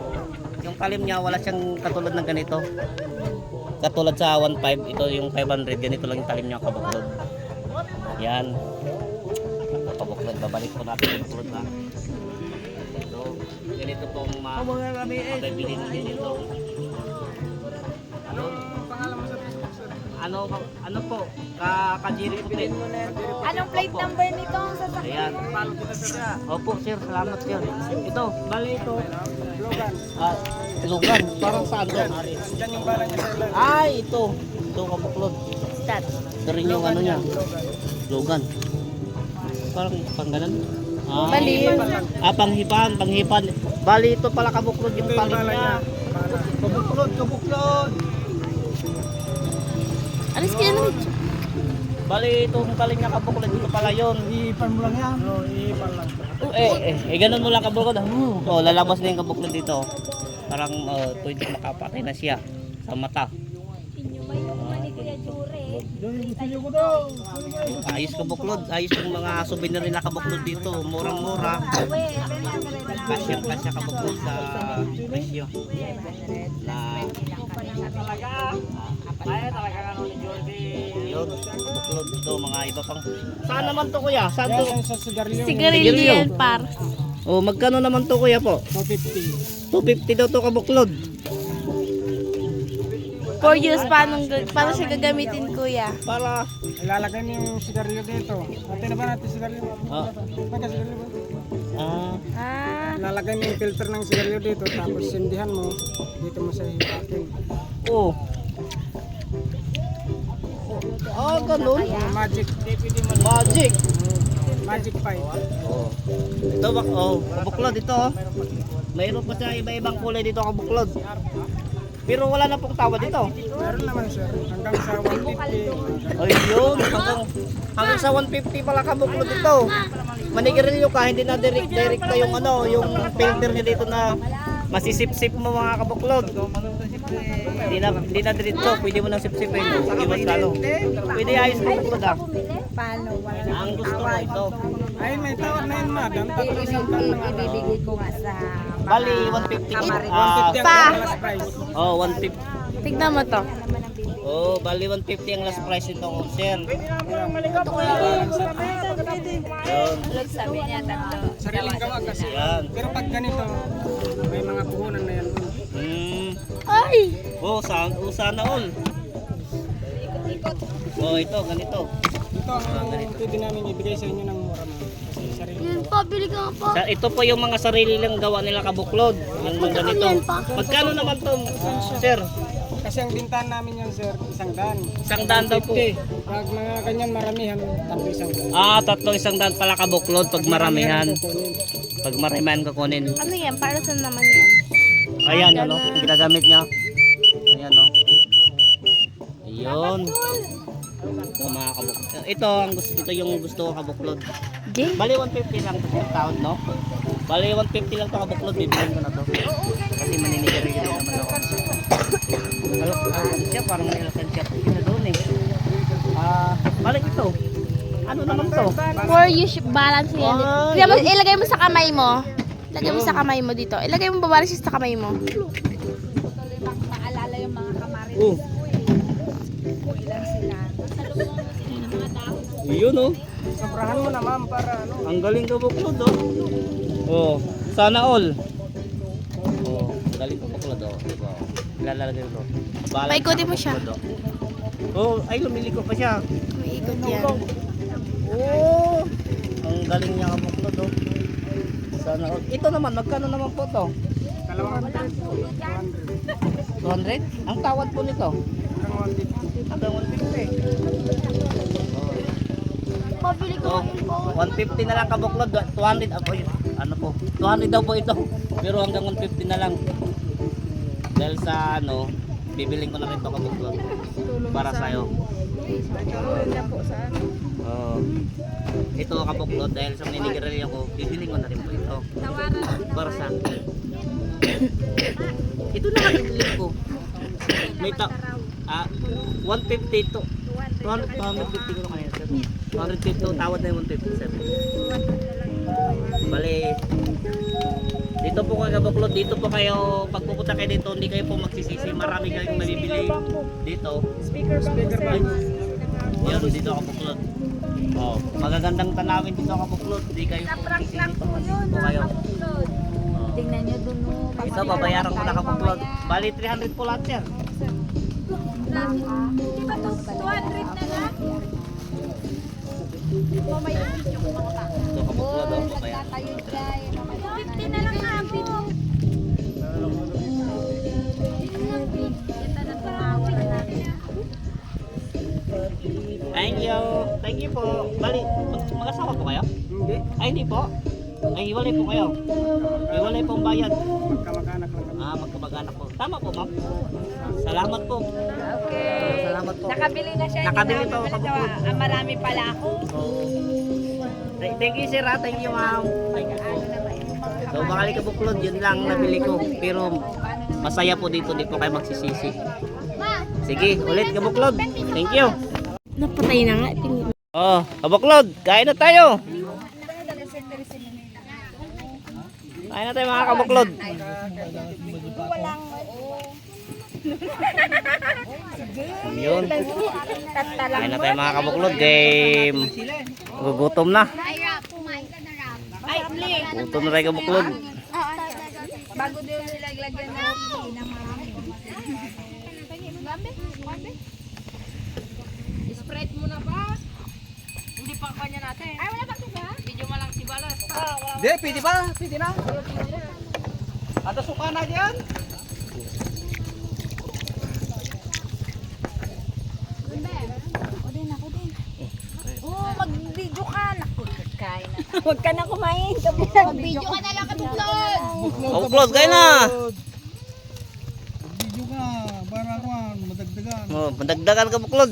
Yung talim niya wala siyang katulad ng ganito. Katulad sa 1.5, ito yung 500, ganito lang yung talim niya kabuklod. Yan. Kabuklod, babalik po natin yung kabuklod na. Ito, ganito pong mabibili natin dito. Ano po? Kajiri po din. Anong plate number nito ang sasakyan? Ayan. Opo sir, salamat sir. Ito, bali ito. Lugan. Parang saan doon? Yan yung bala niya sa ilan. Ay, ito. Ito kabuklod. Start. Ito rin yung ano niya. Lugan. Parang pang ganun. Bali. Panghipan. Bali ito pala kabuklod yung palit niya. Kabuklod. Alis kayo na. Bali itong talim niya kabuklod, ito pala yun. Iipan mo lang yan. Oo, iipan lang. Ganun mo lang kabuklod. Oh, lalabas na yung kabuklod dito. Parang pwede makapatay na siya sa mata. Ayos kabuklod, ayos yung mga souvenir nila kabuklod dito. Murang-mura. Kasyang-kasya kabuklod sa presyo. Na yun, kabuklod dito, mga iba pang. Saan naman to kuya? Saan to? Yan sa sigarilyo. Sigarilyo yan, par. Oh, magkano naman to kuya po? 250. 250 daw to kabuklod. 4 years, paano siya gagamitin, kuya? Para Ilalagay mo yung sigarilyo dito. Pati na ba natin sigarilyo? Magkasigarilyo ba? Ah, Ilalagay mo yung filter ng sigarilyo dito. Tapos sindihan mo. Dito mo sa hihakin. oh. Ganun. Magic. Magic. Magic pipe. Oh. Ito ba? Oh, kabuklod ito. Oh. Mayroon pa siya iba-ibang kulay dito kabuklod. Pero wala na pong tawa dito. Meron naman sir. Hanggang sa 150. Ayun, hanggang sa 150 pala kabuklod ito. Manigarilyo ka, hindi na direct na yung ano, yung filter niya dito na masisip-sip mo mga kabuklod. Hindi na direct, pwede mo nang sip-sipin. Iwas lalo. Pwede ayos kabuklod ah. Paano? Ang gusto ko ito. Ay, may tawad na yun madam. Tapos isang tan ng ano. Ibibigay ko nga sa Bali, 150 150 ang Pa. last price. Oh, 150. tignan mo to. Oh, bali 150 ang last price nito, sir. Yun. sabi niya tatlo. Sariling gawa kasi. Yan. Pero pag ganito, may mga puhunan na yan. Ay! Sana all. Oh, ito, ganito. Ito ang pwede namin ibigay sa inyo ng mura mo. Kasi sariling Yun pa, bili ka nga pa. Ito po yung mga sarili lang gawa nila kabuklod. Yung mga ganito. Magkano naman to, sir? Kasi ang bintahan namin yan sir, 100. 100 daw po. Pag mga ganyan maramihan, tatlo 100. Tatlo 100 pala kabuklod pag maramihan. Pag maramihan kukunin. Ano yan? Para saan naman yan? Ayan, ano, ginagamit niya. Ayan, no. Ayun. Ito mga kabuklod. Ito yung gusto ko kabuklod. Jay? Bali 150 lang to per taon, no? Bali 150 lang to kabuklod, bibilhin ko na to. Kasi maninigarilyo din naman ako. Siya parang nilasan siya. Yun na doon eh. Balik ito. Ano naman to? For you balance yan. Ah, Tignan mo, ilagay mo sa kamay mo. Ilagay mo sa kamay mo dito. Ilagay mo babalance sa kamay mo. Maalala yung mga kamarin. Oh. Ilan sila? Yun oh. Sobrahan mo na ma'am para ano. Ang galing kabuklod oh. Oh, sana all. Oh, galing kabuklod oh. Diba? Ilalagay ko. Paikutin mo siya. Oh, ay lumiliko pa siya. May ikot yan. Oh, ang galing niya kabuklod oh. Sana all. Ito naman, magkano naman po to? Walang huli dyan. 200? Ang tawad po nito? Hanggang 150. Pabili ko So, 150 na lang kabuklod. 200 ako ano po? 200 daw po ito. Pero hanggang 150 na lang. Dahil sa ano, bibiling ko na rin ito kabuklod. Para sa'yo. Oh. Ito kabuklod dahil sa minigirelyo ko, bibiling ko na rin po ito. Para sa akin. Ito na lang bibiling ko. May 150 to. 250 ko na kaya. 250 to, tawad na yung 157. Bali, dito po kayo kabuklod, dito po kayo, pag pupunta kayo dito, hindi kayo po magsisisi. Marami kayong mabibili dito. Speaker yan, dito kabuklod. Oh, magagandang tanawin dito kabuklod. Hindi kayo magsisisi dito. Dito kayo. Oh. Tingnan nyo dun, no. Ito, babayaran ko na kabuklod. Bali, 300 po lahat sir. Di ba to? 200 na lang? Ito kabuklod, oh, babayaran. Tayo dyan. 50 na lang ako. Thank you. Thank you po. Bali, mag-asawa po kayo? Hindi. Ay, hindi po. Ay, hiwalay po kayo. Hiwalay pong bayad. Magkamag-anak lang kami. Magkamag-anak po. Tama po, ma'am. Salamat po. Okay. Salamat po. Nakabili na siya. Nakabili Hindi pa na ako, ako kabuklod. Ah, marami pala ako. Thank you, sir. Thank you, ma'am. Thank you po. So, bakali kabuklod, yun lang nabili ko. Pero, masaya po dito. Di po kayo magsisisi. Sige, ulit kabuklod. Thank you. Napatay na nga. Oh, kabuklod, kain na tayo. Kain na tayo mga kabuklod. Yun. Kain na tayo mga kabuklod. Game. Gugutom na. Ay, please. Gugutom na tayo kabuklod. Bago din nilaglagyan na Spread mo na ba? Hindi pa kanya natin. Ay, wala pa ito ba? Video mo lang si Balas. Hindi, pwede ba? Pwede na. Ada suka na dyan. Oh, mag-video ka. Naku, kain na. Huwag ka na kumain. Mag-video ka na lang kabuklod. Kabuklod, kain na. Video ka. Barakuan. Madagdagan. Oh, madagdagan kabuklod.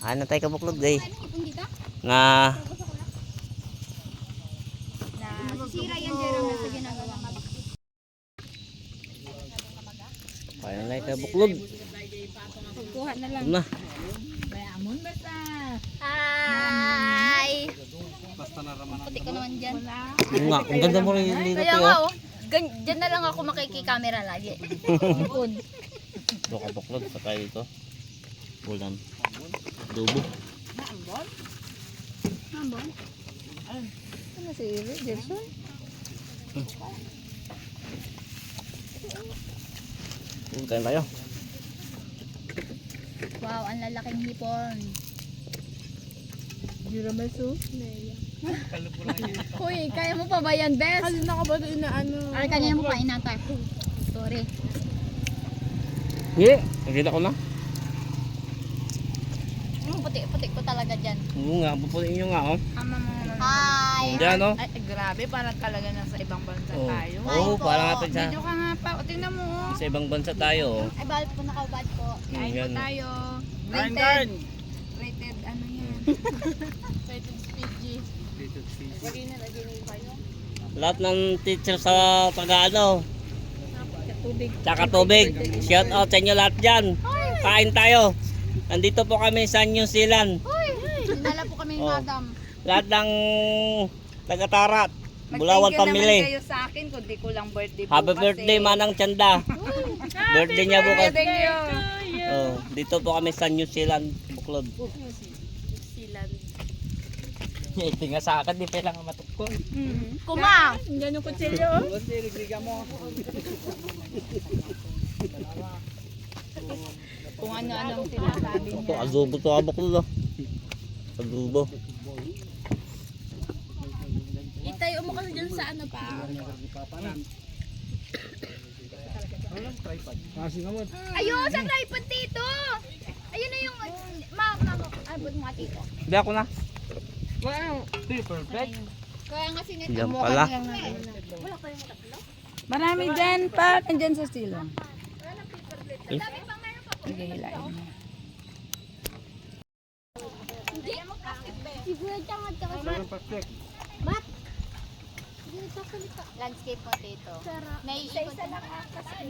Kain na tayo kabuklod, guys. Nga. Sira yan, Jerome, sa ginagawa mo. Kain na tayo kabuklod. Kuha na lang. Na. Hi! Puti ko naman dyan. Yun nga, ang ganda mo rin dito Kaya tayo. nga oh, dyan na lang ako makiki-camera lagi. Ito kabuklod, sa tayo dito. Bulan. Dubo. Ambon? Ano si Gerson? Kain tayo. Wow, ang lalaking hipon. Uy, kaya mo pa ba yan, Bes? Kasi nakabado na ano. Ay, kanina mo pa inatay. Sorry. Hindi, nakita ko na. Puti ko talaga dyan. Oo nga, pupunin nyo nga, oh. Hi! Diyan, oh. Ay, grabe. Parang talaga nasa ibang bansa Oo, tayo. oh, parang natin sa, Video ka nga pa. O, tingnan mo. Oh. sa ibang bansa tayo, oh. Ay, bawal po nakabad po. Kain po Yan. tayo. Rated. Rated ano yan? Lahat ng teacher sa taga-ano. Tsaka tubig. Shout out sa inyo lahat dyan. Kain tayo. Nandito po kami sa New Zealand. Dinala po kami ni Oh. Madam. Lahat ng taga-Tarat. Bulawan Mag-thank you naman family. kayo sa akin, kundi ko lang birthday Happy bukas birthday, eh. Manang Chanda. Birthday niya bukas. Thank you. Oh, dito po kami sa New Zealand, Buklod. Tingnan sa akin, di pa lang matukol. Kuma! Yan yung kutsilyo. Kung ano-anong sinasabi Ito, niya. adobo to, Buklod. Oh. Adobo. Itayo mo kasi dyan sa ano pa. Kasi nga mo. Ayun, sa tripod dito! Ayun na yung... Abot mo nga dito. Hindi ako na. Wow, perfect. Kaya nga sinita Yan pala. Marami dyan pa. Nandyan sa silong. Eh, Sige, hilain mo. Landscape mo dito. Naiikot na kasi.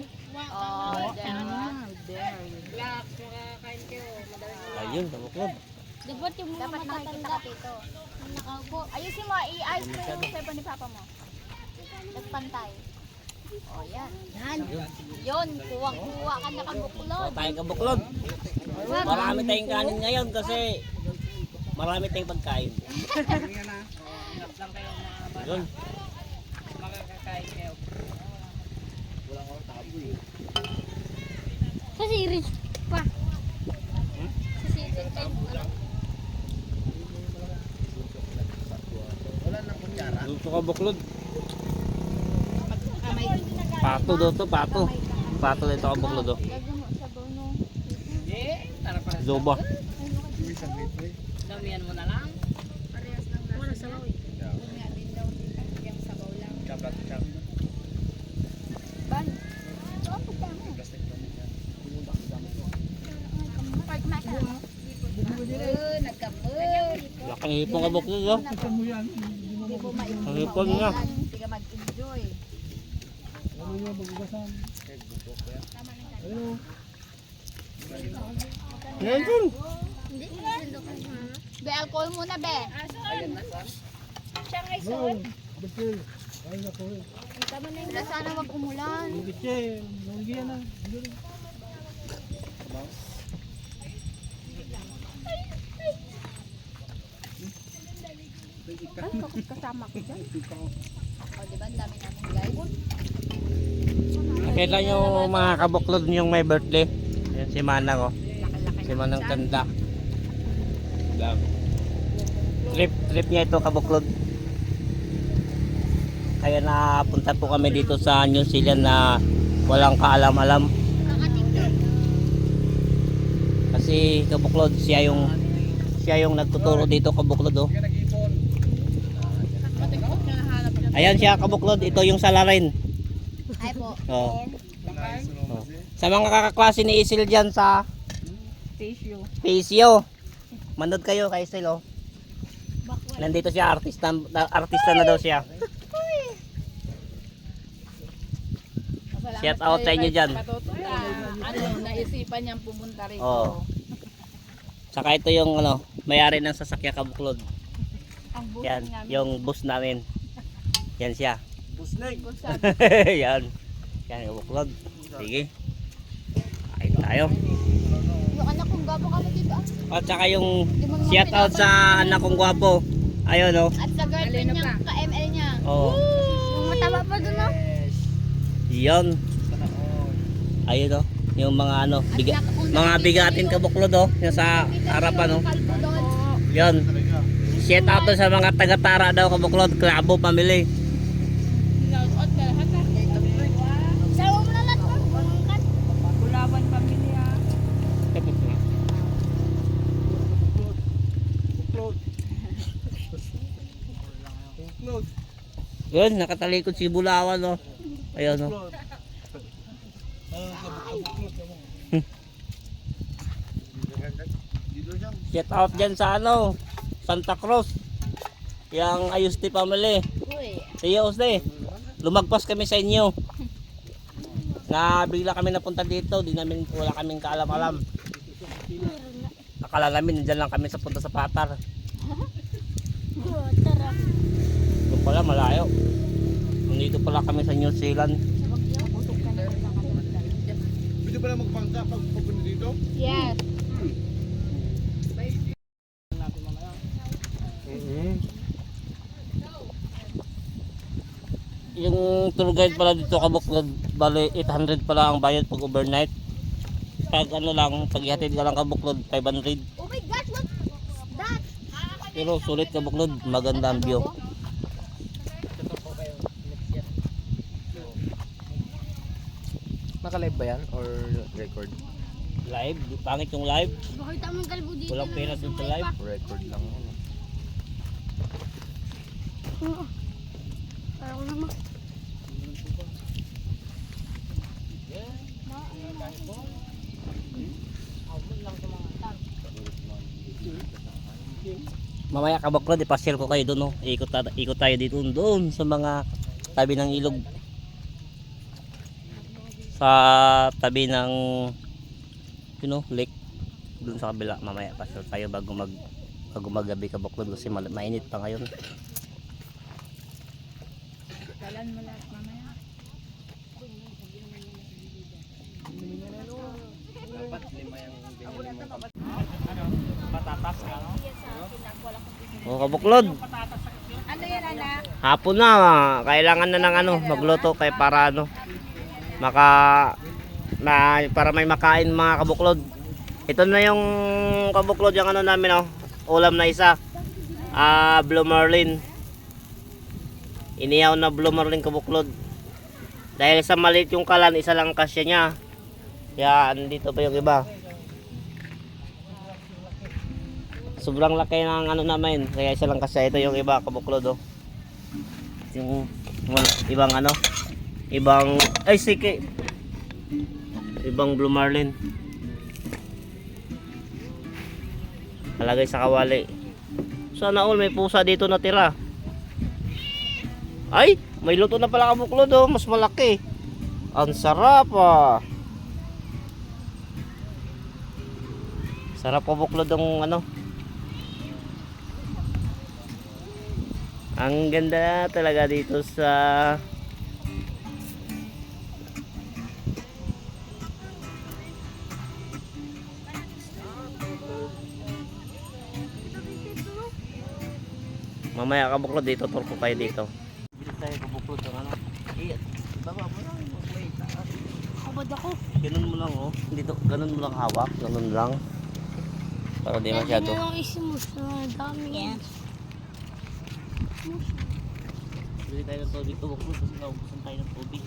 Oh, ayun, kabuklod. dapat yung mga matatanda dito. Nakaupo. Ayusin mo, i-ayos mo yung cellphone ni Papa mo. Nagpantay. Oh, yan. Yun, kuwang-kuwa ka na kabuklod. So, tayong kabuklod. Marami tayong kanin ngayon kasi marami tayong pagkain. Yun. Sa series pa. Sa series pa. Dito kabuklod. Pato dito, pato. Pato dito kabuklod. Oh. Lagyan mo sa bono. Zoba. Damihan mo na lang. Ban. Ito ang pagkama. Park maka. Nagkapon. Laking hipong kabuklod. Oh. Hindi mo Ang hipon niya. Hindi ka mag-enjoy. Ngayon dun. Be, alcohol muna, be. Siya nga isuot. Wala sana wag umulan. Kasama ko dyan. O, diba? Ang dami namin, guys. Nakita nyo mga kabuklod yung may birthday. Yan si Manang oh. Si Manang Tanda. Trip niya ito kabuklod. Kaya napunta po kami dito sa New Zealand na walang kaalam-alam. Kasi kabuklod siya yung nagtuturo dito kabuklod oh. Ayan siya kabuklod, ito yung salarin. Ay po. Oh. Oh. Sa mga kakaklase ni Isil dyan sa Pisio. Manood kayo kay Isil oh. Nandito siya, artista na daw siya. Shout out sa inyo dyan. Naisipan niyang pumunta rito. Oh. Saka ito yung may-ari ng sasakyan kabuklod. Yan, yung bus namin. Yan siya. Busneg. Yan. Yan kabuklod. Sige. Kain tayo. Yung anak kong gwapo ka dito ah. At saka yung shout out sa anak kong gwapo. Ayun oh. At sa girlfriend niya, ka-ML niya. Oh. Yung mataba pa dun oh. Yan. Ayun oh. Yung mga mga bigatin kabuklod oh. Yung sa harapan oh. Kalbo doon. Yan. Shout out to sa mga taga-Tara daw kabuklod. Klabo pamili. Sawa mo na lang. Kulaban pamilya. Tapos na. Yun, nakatalikod si Bulawan oh. Ayun oh. Shout out dyan sa Santa Cruz. Yang Ayusti family. Siya Uste. Lumagpas kami sa inyo. Na bigla kami napunta dito, wala kaming kaalam-alam. Akala namin nandiyan lang kami sa punta sa Patar. Doon pala malayo. Nandito pala kami sa New Zealand. Pwede pala magpangka pag pupunta dito? Yes. Yung tour guide pala dito kabuklod, bali 800 pala ang bayad pag overnight. Pag pag ihatid ka lang kabuklod, 500. Oh my gosh, what's that? Pero sulit kabuklod, maganda ang view. naka-live ba yan or record? Live, pangit yung live. Bakit tamang kalbo dito? Walang pera dun sa live. Record lang ano. Parang naman. Mamaya kabaklod, ipasyal ko kayo doon, no? Ikot tayo dito doon sa mga tabi ng ilog. Sa tabi ng lake doon sa kabila. Mamaya pasyal tayo bago magabi kabaklod kasi mainit pa ngayon. Dalan mo lahat mamaya. O kabaklod. Ano yan, anak? Hapon na, kailangan na ng magluto kay para para may makain mga kabuklod. Ito na yung kabuklod yung namin ulam na isa. Blue marlin. Inihaw na blue marlin kabuklod. Dahil sa maliit yung kalan, isa lang kasya niya. Kaya andito pa yung iba. Sobrang laki ng namin, kaya isa lang kasya. Ito yung iba kabuklod Yung ibang ibang blue marlin nalagay sa kawali. Sana all may pusa dito natira. Ay, may luto na pala kabuklod mas malaki. Ang sarap sarap kabuklod ang ang ganda talaga dito sa mamaya kabuklod dito, tour ko kayo dito. Dito tayo kabuklod ng baba mo lang, wait. Kabad ako. Ganun mo lang dito, ganun mo lang hawak, ganun lang. Para di masyado. Hindi na lang isimus na dami yan. Bili tayo ng tubig kabuklod kasi naubusan tayo ng tubig.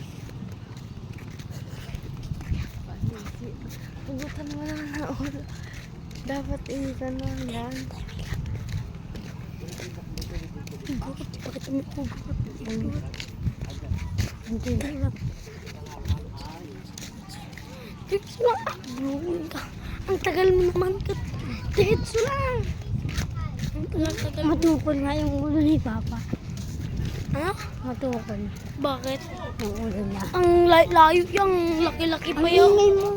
Pugutan naman naman na ulo. Dapat ikan na yan. Hugot, bakit may hugot? Hindi na. Diretso lang. Buhin ka. Ang tagal mo naman ka. Diretso lang. Matukol nga yung ulo ni Papa. Ano? Matukol. Bakit? Ang ulo niya. Ang layo yung laki-laki pa yun. Ang ingay mo.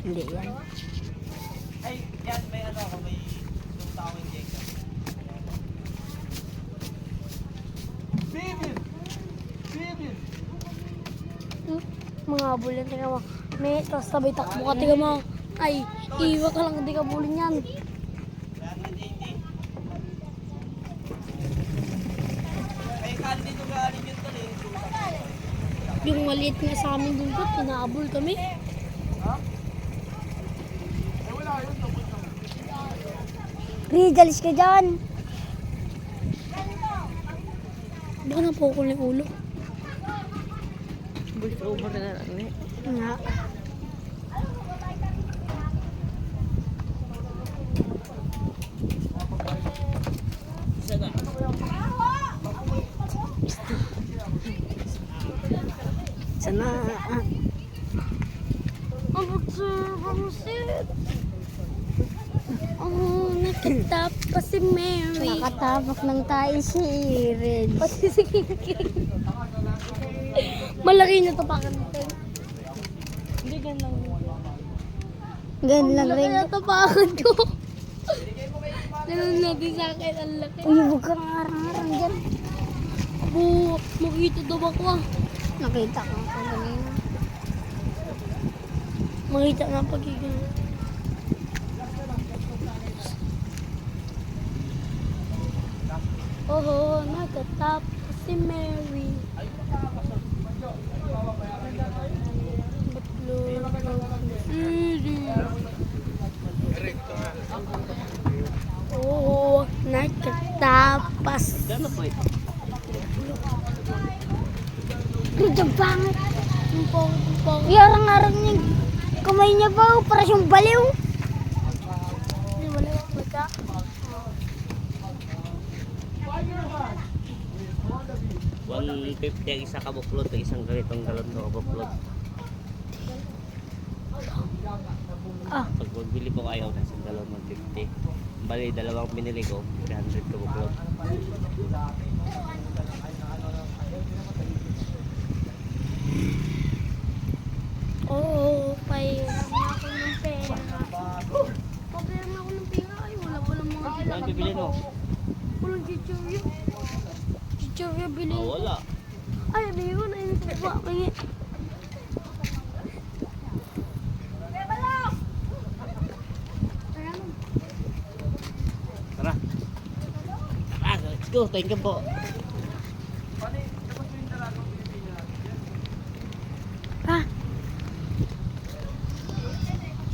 Hindi yan. Ay, yan, may may tawing Jacob. Bibil! Bibil! Mga bulin, tingnan mo. May, tapos sabay takbo ka, tingnan mo. Ay, iwa ka lang, hindi ka bulin yan. Ay, kan dito galing yun tali. Yung maliit nga sa amin dun ko, pinaabol kami. Rijalis ka dyan. Baka napukol yung ulo. Voice over na lang eh. Nga. Sana. Oh, nakita pa si Mary. Nakatapak ng tayo si Irid. Pati si King. Malaki na to pa kantin. Hindi ganun lang. Ganun lang Malaki rin. na to pa ko. Ganun natin sa akin, ang laki. Uy, huwag kang arang-arang dyan. Abo, makita daw ako Nakita ko ako kanina. Makita na pagiging. Oh, nakatapos si Mary. Oo, nagkatapas. Gano'n po ito? Ganda banget. Yarang-arang niya. Kamay niya pa, para siyang baliw. Baliw, bata. 150 ang isa kabuklod, ang isang ganitong galon na kabuklod. Pag magbili po kayo ng isang galon 150. Bali, dalawang binili ko, 300 kabuklod. Oo, pahiram na ako ng pera. Pahiram na ako ng pera. Ay, wala palang mga Ano bibili mo? walang chichuryo. Chichuryo bilhin. Oh, wala. Ay, bigyan ko na yun sa baba. Kaya, Tara. Let's go. Thank you po. pa.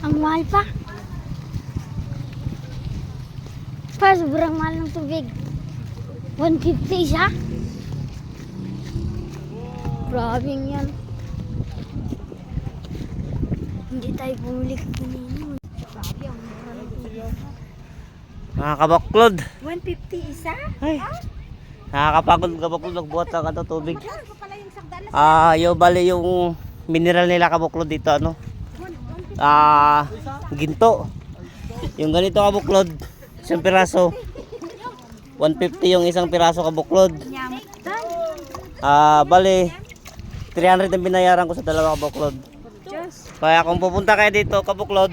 Ang mahal pa. Pa, sobrang mahal ng tubig. 150 siya. Grabe yan. Hindi tayo bumili kanina. Grabe, ang mura ng tubig. Mga kabuklod. 150 isa? Ay. Nakakapagod kabuklod magbuhat ng ano, tubig. Yung bali yung mineral nila kabuklod dito ano. Ginto. Yung ganito kabuklod, isang piraso. 150 yung isang piraso kabuklod. Bali 300 ang binayaran ko sa dalawa kabuklod. Kaya kung pupunta kayo dito kabuklod,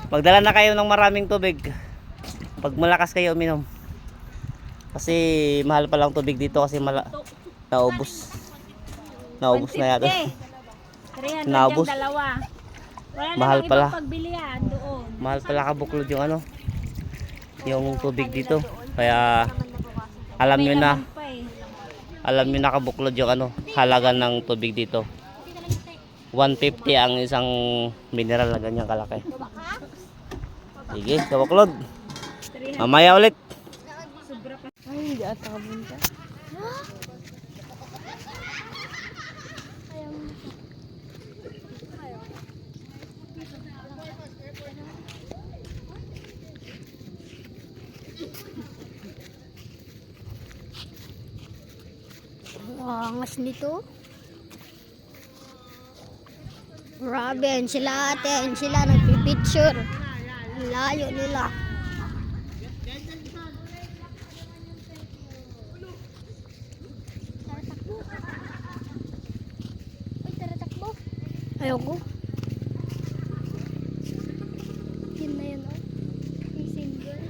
magdala na kayo ng maraming tubig. Pag malakas kayo uminom. Kasi mahal pa lang tubig dito kasi naubos. Naubos na yata. 300 Naubos. yung dalawa. Wala Mahal namang pala. ibang pagbilihan doon. Mahal pala kabuklod yung ano, yung tubig dito. Kaya alam nyo na, Pa eh. alam nyo na kabuklod yung ano, halaga ng tubig dito. 150 ang isang mineral na ganyang kalaki. Sige, kabuklod. Mamaya ulit. Ay, hindi ata kabunta. Angas nito. Grabe, sila ate, sila nagpipicture. Layo nila. Ayoko. Yun na yun, oh. May single.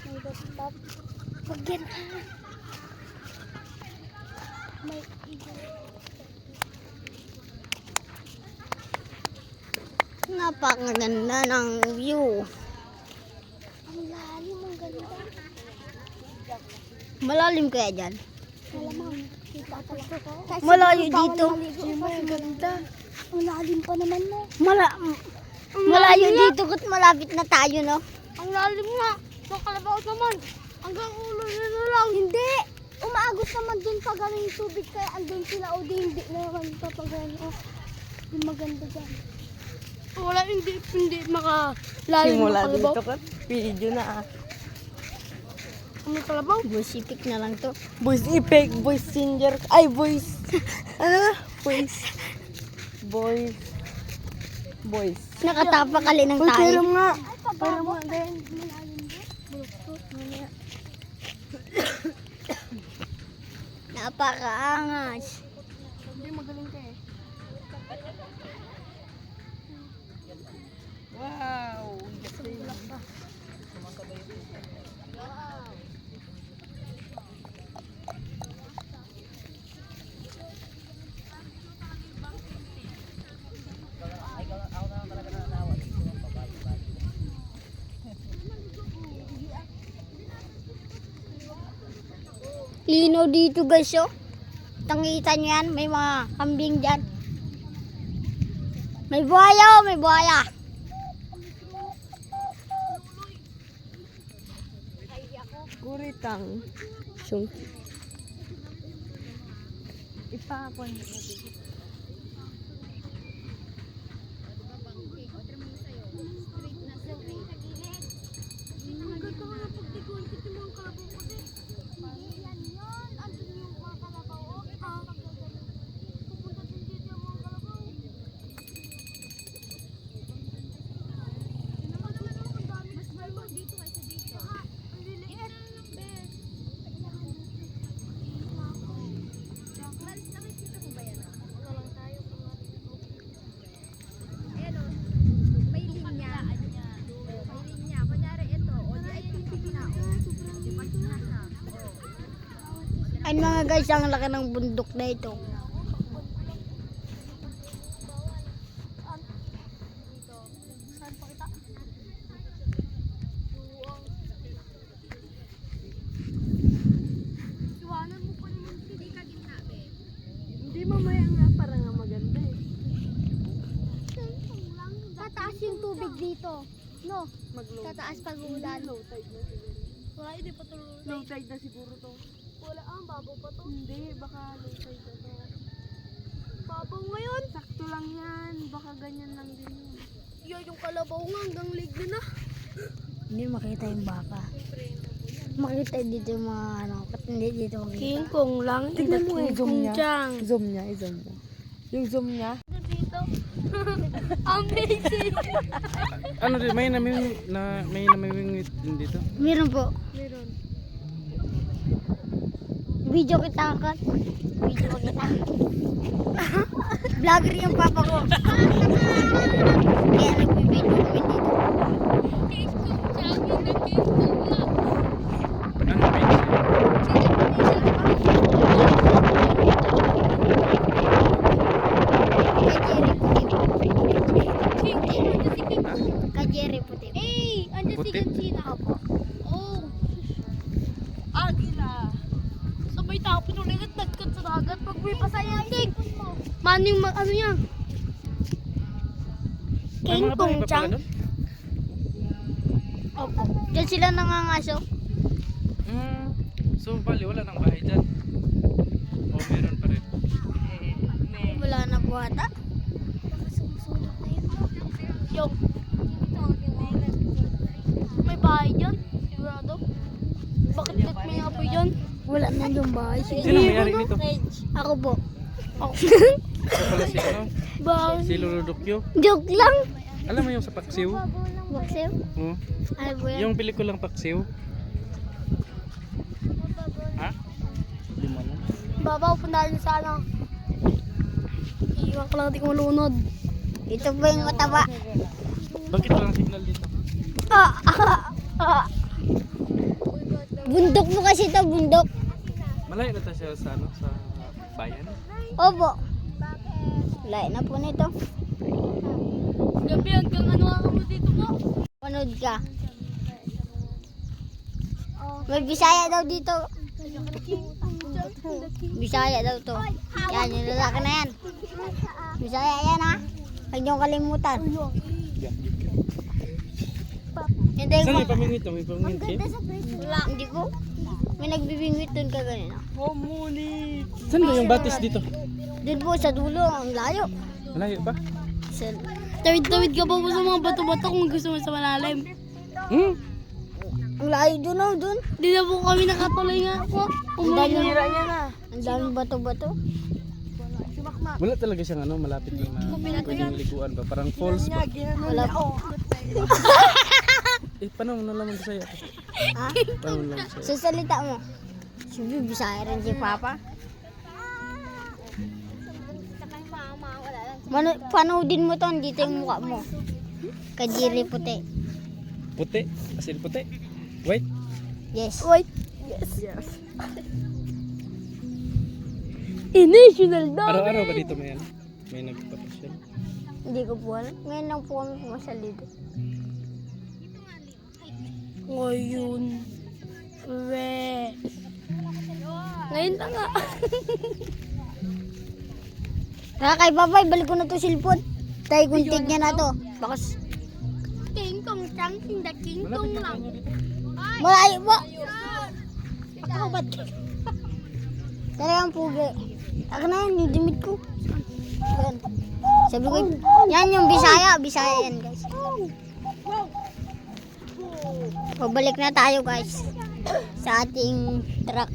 May laptop. Wag yan, ah. May eagle. Napakaganda ng view. Ang lalim, ang ganda. Malalim kaya dyan? Malamang. Malayo dito. Ang ganda. Ang lalim pa naman, no? Malayo dito kat malapit na tayo, no? Ang lalim nga. Makalabaw naman. Hanggang ulo na lang. Hindi. Umaagos naman dun pag ano yung tubig. Kaya andun sila o di hindi naman papagano. Oh, yung maganda dyan. Wala, hindi makalalim. Simula dito ka. Video na ah. Ano kalabaw? Voice ipik na lang to. Voice effect, voice changer. Ay, voice. Ano? Voice. Voice. Voice. Nakatapak kali ng Uy, tayo. pero nga. Pero nga din. Napakaangas. Hindi magaling ka eh. Wow. Lino dito guys, oh. Tangita nyo yan, may mga kambing dyan. May buhaya, oh, may buhaya. Kuritang. Siyong. Ipapon. Ay mga guys, ang laki ng bundok na ito. Hindi mamaya nga para nga maganda eh. Tataas yung tubig dito. No, Mag-low. tataas pag umulan. Low tide na siguro. Wala, hindi pa tuloy. Low tide na siguro to. Wala, babaw pa to. Hindi, baka low tide na to. Babaw ngayon. Sakto lang yan. Baka ganyan lang din yun. Yan yung kalabaw nga, hanggang lig na. Hindi makita yung baka. Makita dito yung mga ano, ba't hindi dito makita? King Kong lang. Tignan mo eh, zoom niya. Chang. Zoom niya, i-zoom mo. Yung zoom niya. Dito. Amazing. Ano din, may namimingwit din dito. Meron po. Video kita ka. Video kita. Vlogger yung papa ko. Kaya nagbibideo kami dito. Ano ba Kajeri puti. Eh, andyan si Puti? Gansina. Opo. Oh. Agila. Sabay tayo pinuligat nagkat sa dagat pag may pasayating. Mano yung ano yan? May mga bahay pa pala doon? Opo. Diyan sila nangangaso. So, bali, wala nang bahay dyan. O, meron pa rin. Wala na po ata. Yung. May bahay dyan? Sigurado? Bakit may apoy dyan? Wala na yung bahay. Sino may-ari nito? Ako po. Ako. Ito pala si ano? Bang. Si Luludokyo. Joke lang. Alam mo yung sa Paksiw? Baksew? Oo. Ano po yan? Yung pelikulang Paksiw. Ha? Hindi mo alam. Babaw, pundahan sa ano. Iwan ko lang, di ko malunod. Ito ba yung mataba? Bakit walang signal dito? Bundok mo kasi ito, bundok. Malayo na tayo siya sa ano? Sa bayan? Opo. Lain na po nito. Gabi hanggang ano ako mo dito po? Panood ka. May Bisaya daw dito. Bisaya daw to. Yan, yung lalaki na yan. Bisaya yan ha. Huwag niyong kalimutan. Hindi Saan mo. may pamingwit to? May pamingwit kayo? Wala, hindi ko. May nagbibingwit dun ka ganun. Saan ba yung batis dito? Doon po sa dulo, ang layo. Malayo ba? Tawid-tawid ka pa po sa mga bato-bato kung gusto mo sa malalim. Ang layo doon oh, doon. Di na po kami nakatuloy nga po. Ang daming ang daming bato-bato. Wala talaga siyang ano, malapit lang na pwedeng liguan ba? Parang falls ba? Wala po. Paano mo nalaman sa'yo? Ha? Paano mo nalaman sa'yo? Sa salita mo. Sabi, Bisaya rin si Papa. Panoodin mo to, dito yung mukha mo. Kajiri puti. Puti? Asin puti? White? Yes. White. Yes. National dog. Araw-araw ba dito may ano? May nagpapasyal? Hindi ko po alam. Ngayon lang po kami pumasal dito. Ngayon. Ngayon na nga. Kaya kay Babay, balik ko na to silpon. Tay, kung tignan na to. Bakas. King Kong siyang tinda, King Kong lang. Malayo po. Pakabat. Talagang pugi. Ako na yan, yung dimit ko. Yan. Sabi ko, yan yung Bisaya. Bisaya yan, guys. Pabalik na tayo, guys. Sa ating truck.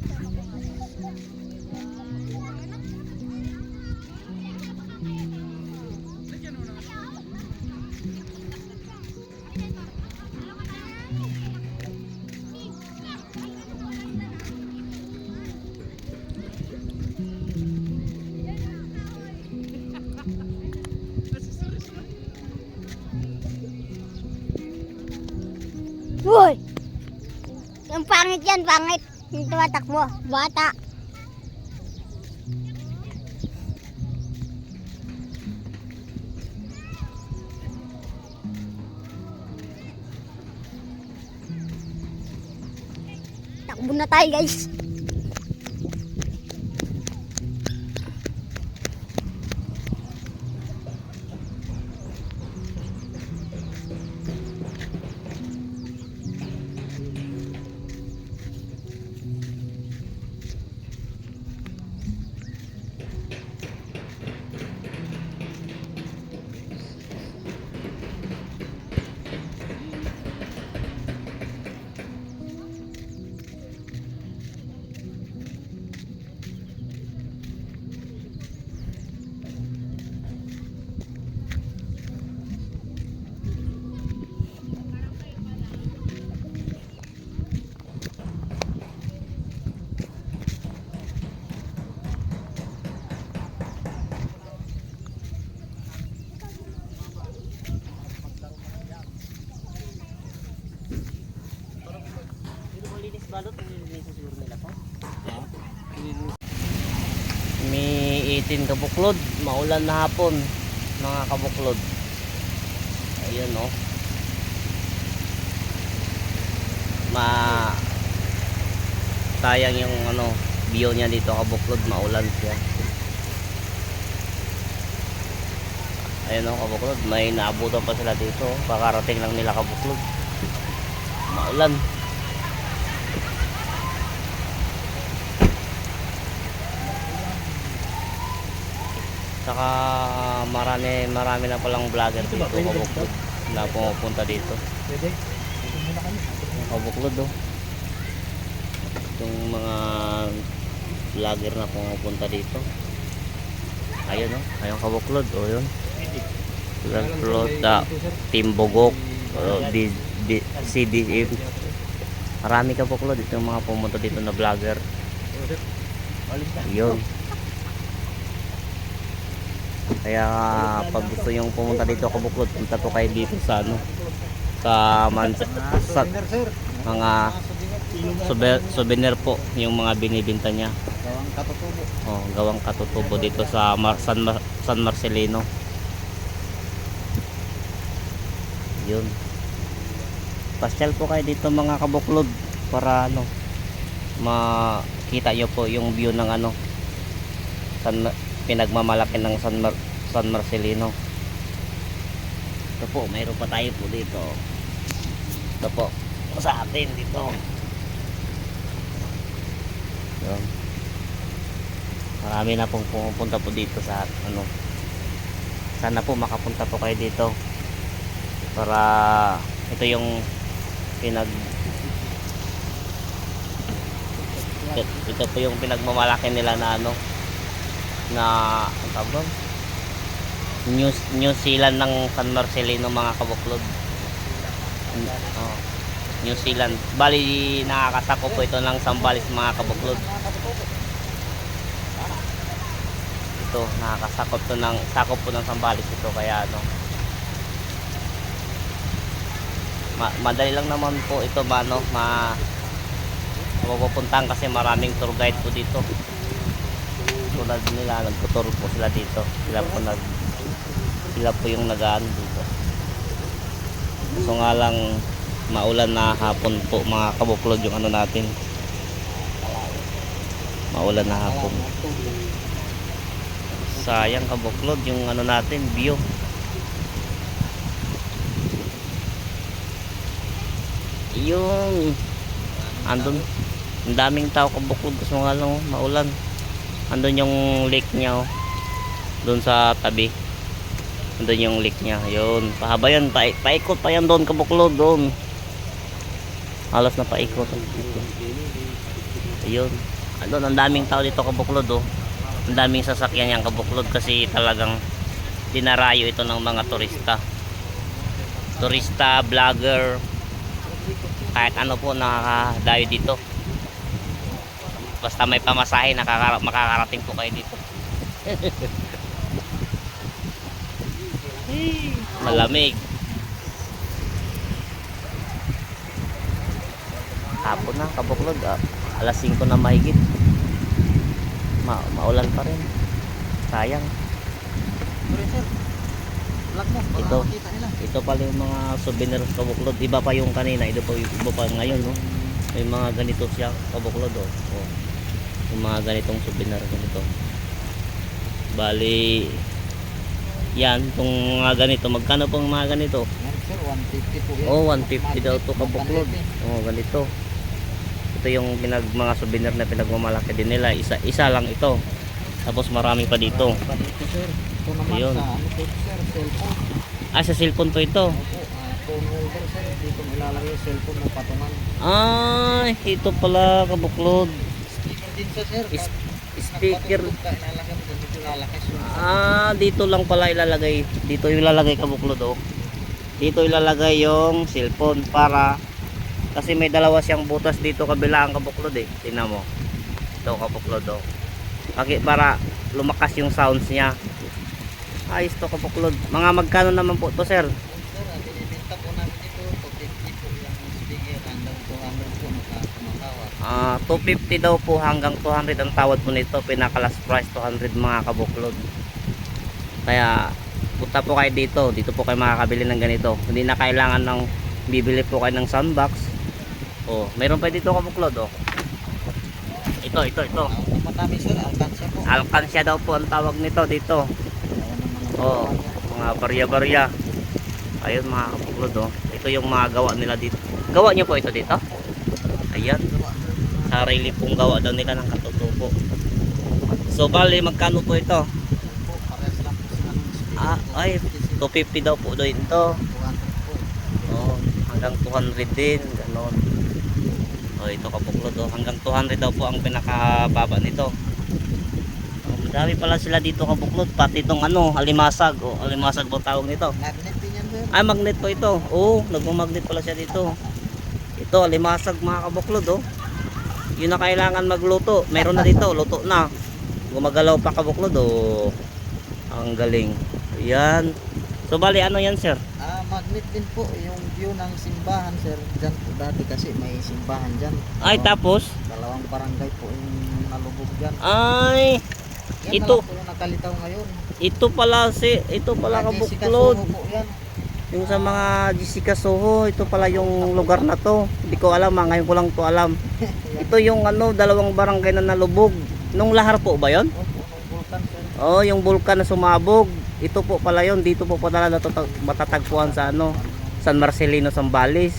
Uy! Yung pangit yan, pangit. Yung tumatakbo. Bata. Takbo na tayo, guys. May 18 kabuklod, maulan na hapon mga kabuklod. Ayun oh. Sayang yung ano, view niya dito kabuklod, maulan siya. Ayun oh kabuklod, may naabutan pa sila dito, kakarating lang nila kabuklod. Maulan. Saka marami na palang vlogger dito kabuklod na pumupunta dito. Kabuklod oh. Itong mga vlogger na pumupunta dito. Ayun oh, ayun kabuklod oh yun. Kabuklod, Team Bogok, CDM. Marami kabuklod dito yung mga pumunta dito na vlogger. Yun. Kaya pag gusto yung pumunta dito kabuklod, punta po kayo dito sa ano, sa mga souvenir po, yung mga binibenta niya. Gawang katutubo. Oh, gawang katutubo dito sa San Marcelino. Yun. Pasyal po kayo dito mga kabuklod para ano, makita nyo po yung view ng ano, pinagmamalaki ng San Marcelino. Ito po, mayroon pa tayo po dito. Ito po, sa atin dito. Yun. Marami na pong pumupunta po dito sa ano. Sana po makapunta po kayo dito. Para ito yung ito po yung pinagmamalaki nila na ano, na ang tawag doon? New Zealand ng San Marcelino mga kabuklod. Oh, New Zealand. Bali nakakasako po ito ng Zambales mga kabuklod. Ito nakakasakop to ng sakop po ng Zambales ito, kaya ano, madali lang naman po ito mapupuntahan kasi maraming tour guide po dito. Tulad nila, nagtuturo po sila dito. Sila po yung nag-aano dito. So nga lang maulan na hapon po mga kabuklod yung ano natin. Maulan na hapon. Sayang kabuklod yung ano natin, view. Yung andun, ang daming tao kabuklod kasi mga ano, maulan. Andun yung lake niya oh. Doon sa tabi. Andun yung lake niya. Yun, pahaba yan, paikot pa yan doon kabuklod doon. Halos na paikot dito. Ayun. Andun, ang daming tao dito kabuklod oh. Ang daming sasakyan yan kabuklod kasi talagang dinarayo ito ng mga turista. Turista, vlogger, kahit ano po nakakadayo dito. Basta may pamasahe, makakarating po kayo dito. Malamig. Hapon na, kabuklod. Alas 5 na mahigit. Maulan pa rin. Sayang. Ito pala yung mga souvenir sa kabuklod. Iba pa yung kanina, iba pa ngayon no? May mga ganito siya kabuklod oh. Oh. Yung mga ganitong souvenir ganito. Bali yan, itong mga ganito. Magkano pong mga ganito? Sir, 150 po yan. Oh, 150 daw to kabuklod. Oh, ganito. Ito yung mga souvenir na pinagmamalaki din nila. Isa lang ito. Tapos marami pa dito. Dito sir. Ito naman Ayun. sa ano po sir, cellphone. Sa cellphone po ito. Opo, phone holder sir. Dito ilalagay yung cellphone ng patungan. Ito pala kabuklod. Speaker din siya sir. Speaker. Ilalagay mo dito lalaki siya. Dito lang pala ilalagay. Dito yung ilalagay kabuklod oh. Dito ilalagay yung cellphone para kasi may dalawa siyang butas dito kabilang kabuklod eh. Tingnan mo. Ito kabuklod oh. Para lumakas yung sounds niya. Ayos to kabuklod. Mga magkano naman po to sir? Sir, binibenta po namin dito 250 po yung speaker hanggang 200 po nakakatawad. 250 daw po hanggang 200 ang tawad po nito. Pinaka last price 200 mga kabuklod. Kaya punta po kayo dito. Dito po kayo makakabili ng ganito. Hindi na kailangan ng bibili po kayo ng soundbox. Oh, mayroon pa dito kabuklod oh. Ito. Matami sir, alkansya po. Alkansya daw po ang tawag nito dito. Oh, mga barya-barya. Ayun mga kabuklod oh. Ito yung mga gawa nila dito. Gawa niyo po ito dito? Ayan. Sarili pong gawa daw nila ng katutubo. So bali magkano po ito? Parehas lang po sa anong speaker. 250 daw po doon ito. 200 po. Oh, hanggang 200 din, ganon. Oh, ito kabuklod oh. Hanggang 200 daw po ang pinakababa nito. Oh, madami pala sila dito kabuklod, pati itong ano, alimasag. Oh, alimasag ba tawag nito? Magnet din yan sir. Magnet po ito. Oh, nagmamagnet pala siya dito. Ito, alimasag mga kabuklod oh. Yun na kailangan magluto. Meron na dito, luto na. Gumagalaw pa kabuklod oh. Ang galing. Ayan. So bali ano yan sir? Magnet din po yung view ng simbahan sir. Diyan po dati kasi may simbahan dyan. Tapos? Dalawang barangay po yung nalubog dyan. Ito. Yan na lang po yung nakalitaw ngayon. Ito pala Mga Jessica kabuklod. Soho po yan. Yung sa mga Jessica Soho, ito pala yung lugar na to. Hindi ko alam, ngayon ko lang to alam. Ito yung dalawang barangay na nalubog. Nung lahar po ba yon? Opo, vulkan sir. Oh, yung bulkan na sumabog. Ito po pala yon. Dito po pala matatagpuan sa San Marcelino, Zambales.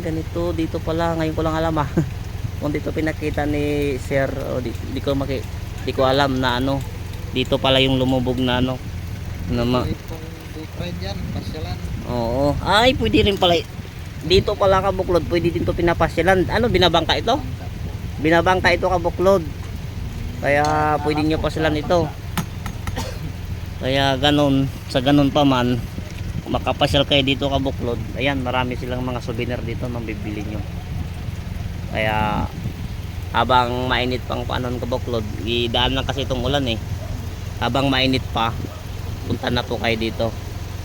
Ganito. Dito pala, ngayon ko lang alam Kung dito pinakita ni Sir, di ko alam na dito pala yung lumubog na Deep fried yan, pasyalan. Oo. Pwede rin pala. Dito pala kabuklod, pwede dito pinapasyalan. Binabangka ito? Binabangka ito kabuklod. Kaya pwede nyo pasyalan ito. Kaya sa ganun pa man, makapasyal kayo dito kabuklod. Ayan, marami silang mga souvenir dito nang bibili nyo. Kaya habang mainit pang kabuklod, idaan lang kasi itong ulan habang mainit pa, punta na po kayo dito.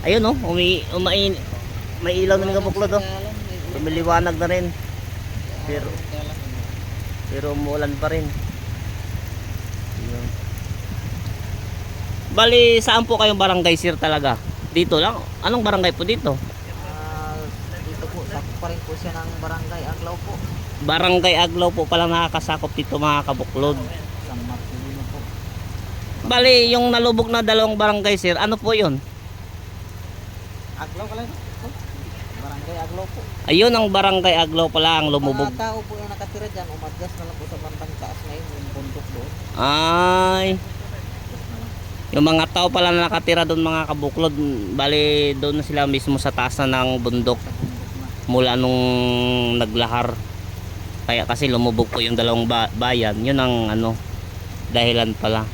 Ayun may ilaw na ng kabuklod lumiliwanag na rin, pero umuulan pa rin. Ayun. Bali saan po kayong barangay sir talaga? Dito lang? Anong barangay po dito? Dito po, sakop pa rin po siya ng barangay Aglaw po. Barangay Aglaw po pala nakakasakop dito mga kabuklod. San Marcelino po. Bali yung nalubog na dalawang barangay sir, ano po yun? Aglaw ka lang? Barangay Barangay Aglaw po. Ayun ang barangay Aglaw pala ang lumubog. Mga tao po yung nakatira dyan, umadgas na lang po sa bandang taas ngayon, yung bundok doon. Ay, yung mga tao pala na nakatira doon mga kabuklod, bali doon na sila mismo sa taas na ng bundok mula nung naglahar. Kaya kasi lumubog po yung dalawang bayan. Yun ang ano, dahilan pala.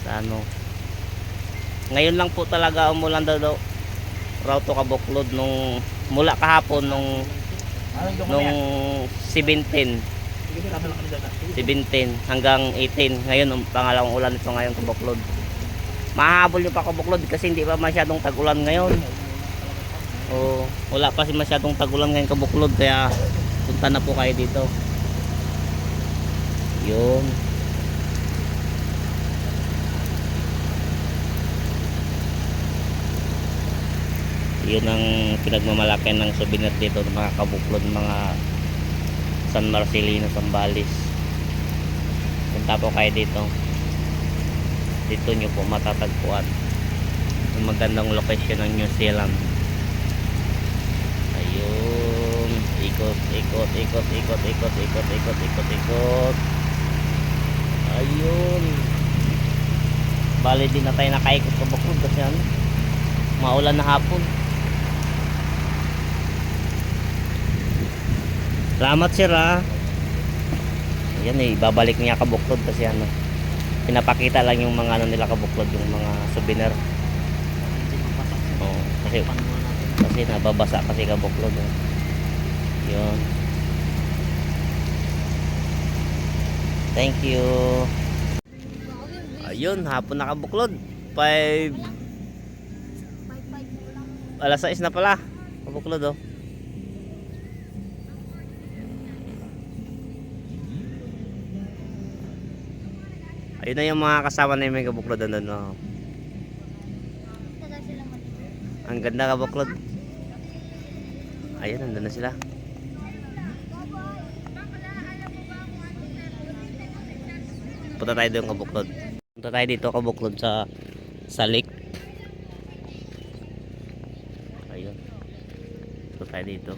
Sa ano. Ngayon lang po talaga umulan daw raw to kabuklod nung mula kahapon nung 17 hanggang 18. Ngayon ang pangalawang ulan ito ngayon kabuklod. Mahabol yung pa kabuklod kasi hindi pa masyadong tag-ulan ngayon. O wala pa si masyadong tag-ulan ngayon kabuklod, kaya punta na po kayo dito. Yun. Yun ang pinagmamalaki ng souvenir dito ng mga kabuklod, mga San Marcelino, Zambales. Punta po kayo dito. Dito nyo po matatagpuan yung magandang location ng New Zealand. Ayun, ikot. Ayun, bali din na tayo nakaikot sa Bacolod kasi ano, maulan na hapon. Salamat sir ha. Ayan eh, babalik niya kabuklod kasi ano, pinapakita lang yung mga ano nila kabuklod, yung mga souvenir. Oh, kasi nababasa kasi kabuklod eh. Yun. Thank you. Ayun, hapon na kabuklod. 6:00 na pala kabuklod oh. Ayun na yung mga kasama na yung may kabuklod doon oh. Ang ganda kabuklod. Ayun, nandun na sila. Punta tayo doon kabuklod. Punta tayo dito kabuklod sa lake. Ayun. Punta tayo dito.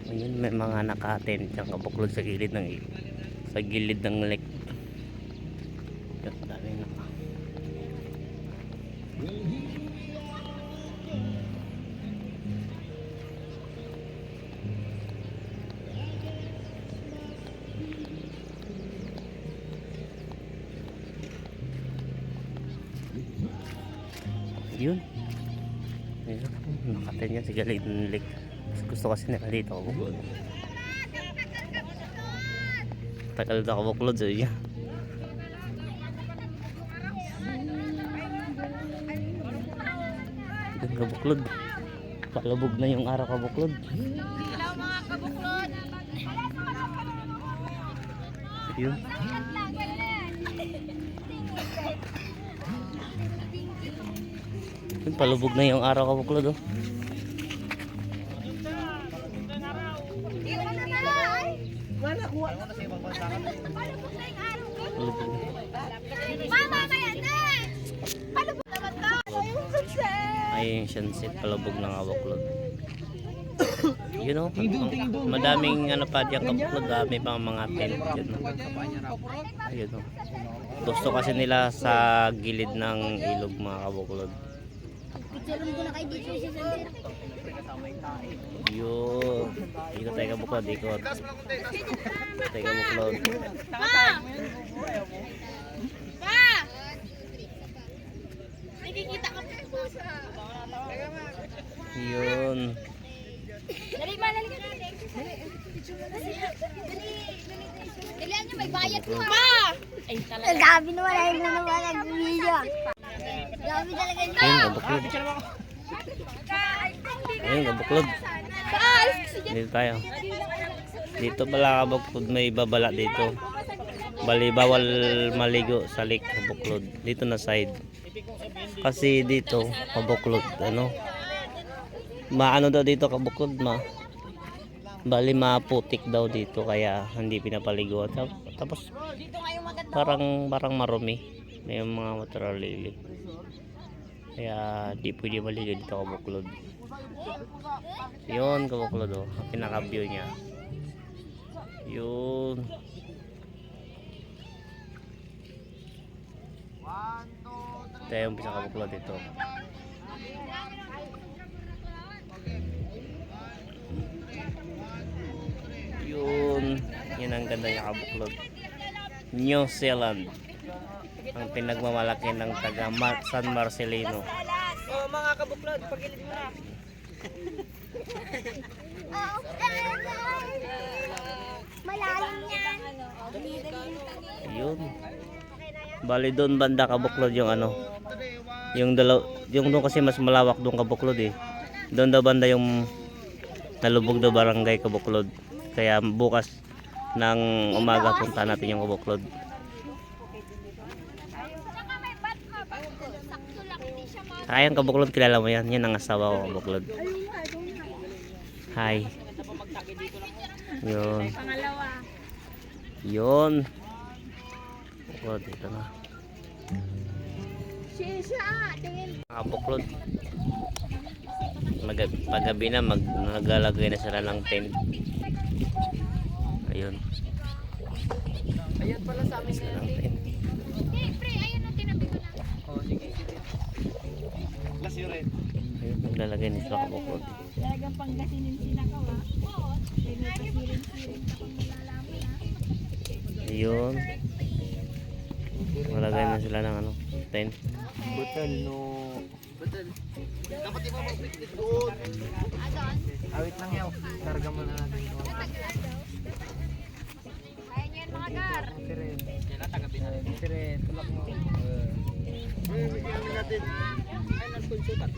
Ayun, may mga naka-tent dyan kabuklod sa gilid ng lake. Yun, dami na. Yun. Ayun, nakaten yan sa gilid ng lake. Gusto kasi nila dito kabuklod. Tagal na kabuklod so yan. Yun kabuklod. Palubog na yung araw kabuklod. Hello mga kabuklod. Yun. Yun, palubog na yung araw kabuklod oh. Palubog. Mama, kaya na! Palubog naman to! Yung sunset! Ay, yung sunset palubog ng kabuklod. You know, madaming ano pa dyan kabuklod, dami pang mga tent dyan. Ayun oh. Gusto kasi nila sa gilid ng ilog mga kabuklod. Picturean ko na kayo dito sa sunset. Yun. Ikot tayo kabuklod, ikot. Tayo kabuklod. Nakikita ka po sa... Yun. Dali ma, dali ka. Dalihan nyo, may bayad mo ha. Ay, talaga. Gabi naman, ay mo naman nag-video. Gabi talaga nyo. Ayun, kabuklod. Ayun, kabuklod. Dito tayo. Dito pala kabuklod, may babala dito. Bali, bawal maligo sa lake kabuklod. Dito na side. Kasi dito, kabuklod, ano, maano daw dito kabuklod, bali maputik daw dito, kaya hindi pinapaliguan. Tapos parang marumi, may mga water lily. Kaya di pwede maligo dito kabuklod. Yun kabuklod oh, ang pinaka view niya. Yun. Ito yung bisa kabuklod ito. Yun. Yun ang ganda niya kabuklod. New Zealand. Ang pinagmamalaki ng taga San Marcelino. Oh, mga kabuklod, pagilid mo na. Malalim yan. Yun. Bali doon banda kabuklod yung ano. Yung doon kasi mas malawak doon kabuklod eh. Doon daw banda yung nalubog daw barangay kabuklod. Kaya bukas ng umaga punta natin yung kabuklod. Ayun kabuklod, kilala mo yan. Yan ang asawa ko kabuklod. Hi. Yun. Yun. Kabuklod, dito na. Kabuklod. Paggabi na naglalagay na sila ng tent. Ayun. Ayan pala sa amin na yan. Oh, sige. Last year rin. Ayun, naglalagay na sila kabuklod. Talagang panggasinin sila ka ba? Oo. Pinapasirin-sirin ka kung malalaman ha. Ayun. Malagay na sila ng ano, tent. Butal no. Betul. Dapat di ba mag-picnic doon? Awit lang yaw. Karga mo na natin. Kaya nyo yan mga gar. Siren. Yan na, tagabi na rin. Siren. Tulak mo. Bigyan natin. Ay, nagpunsutat.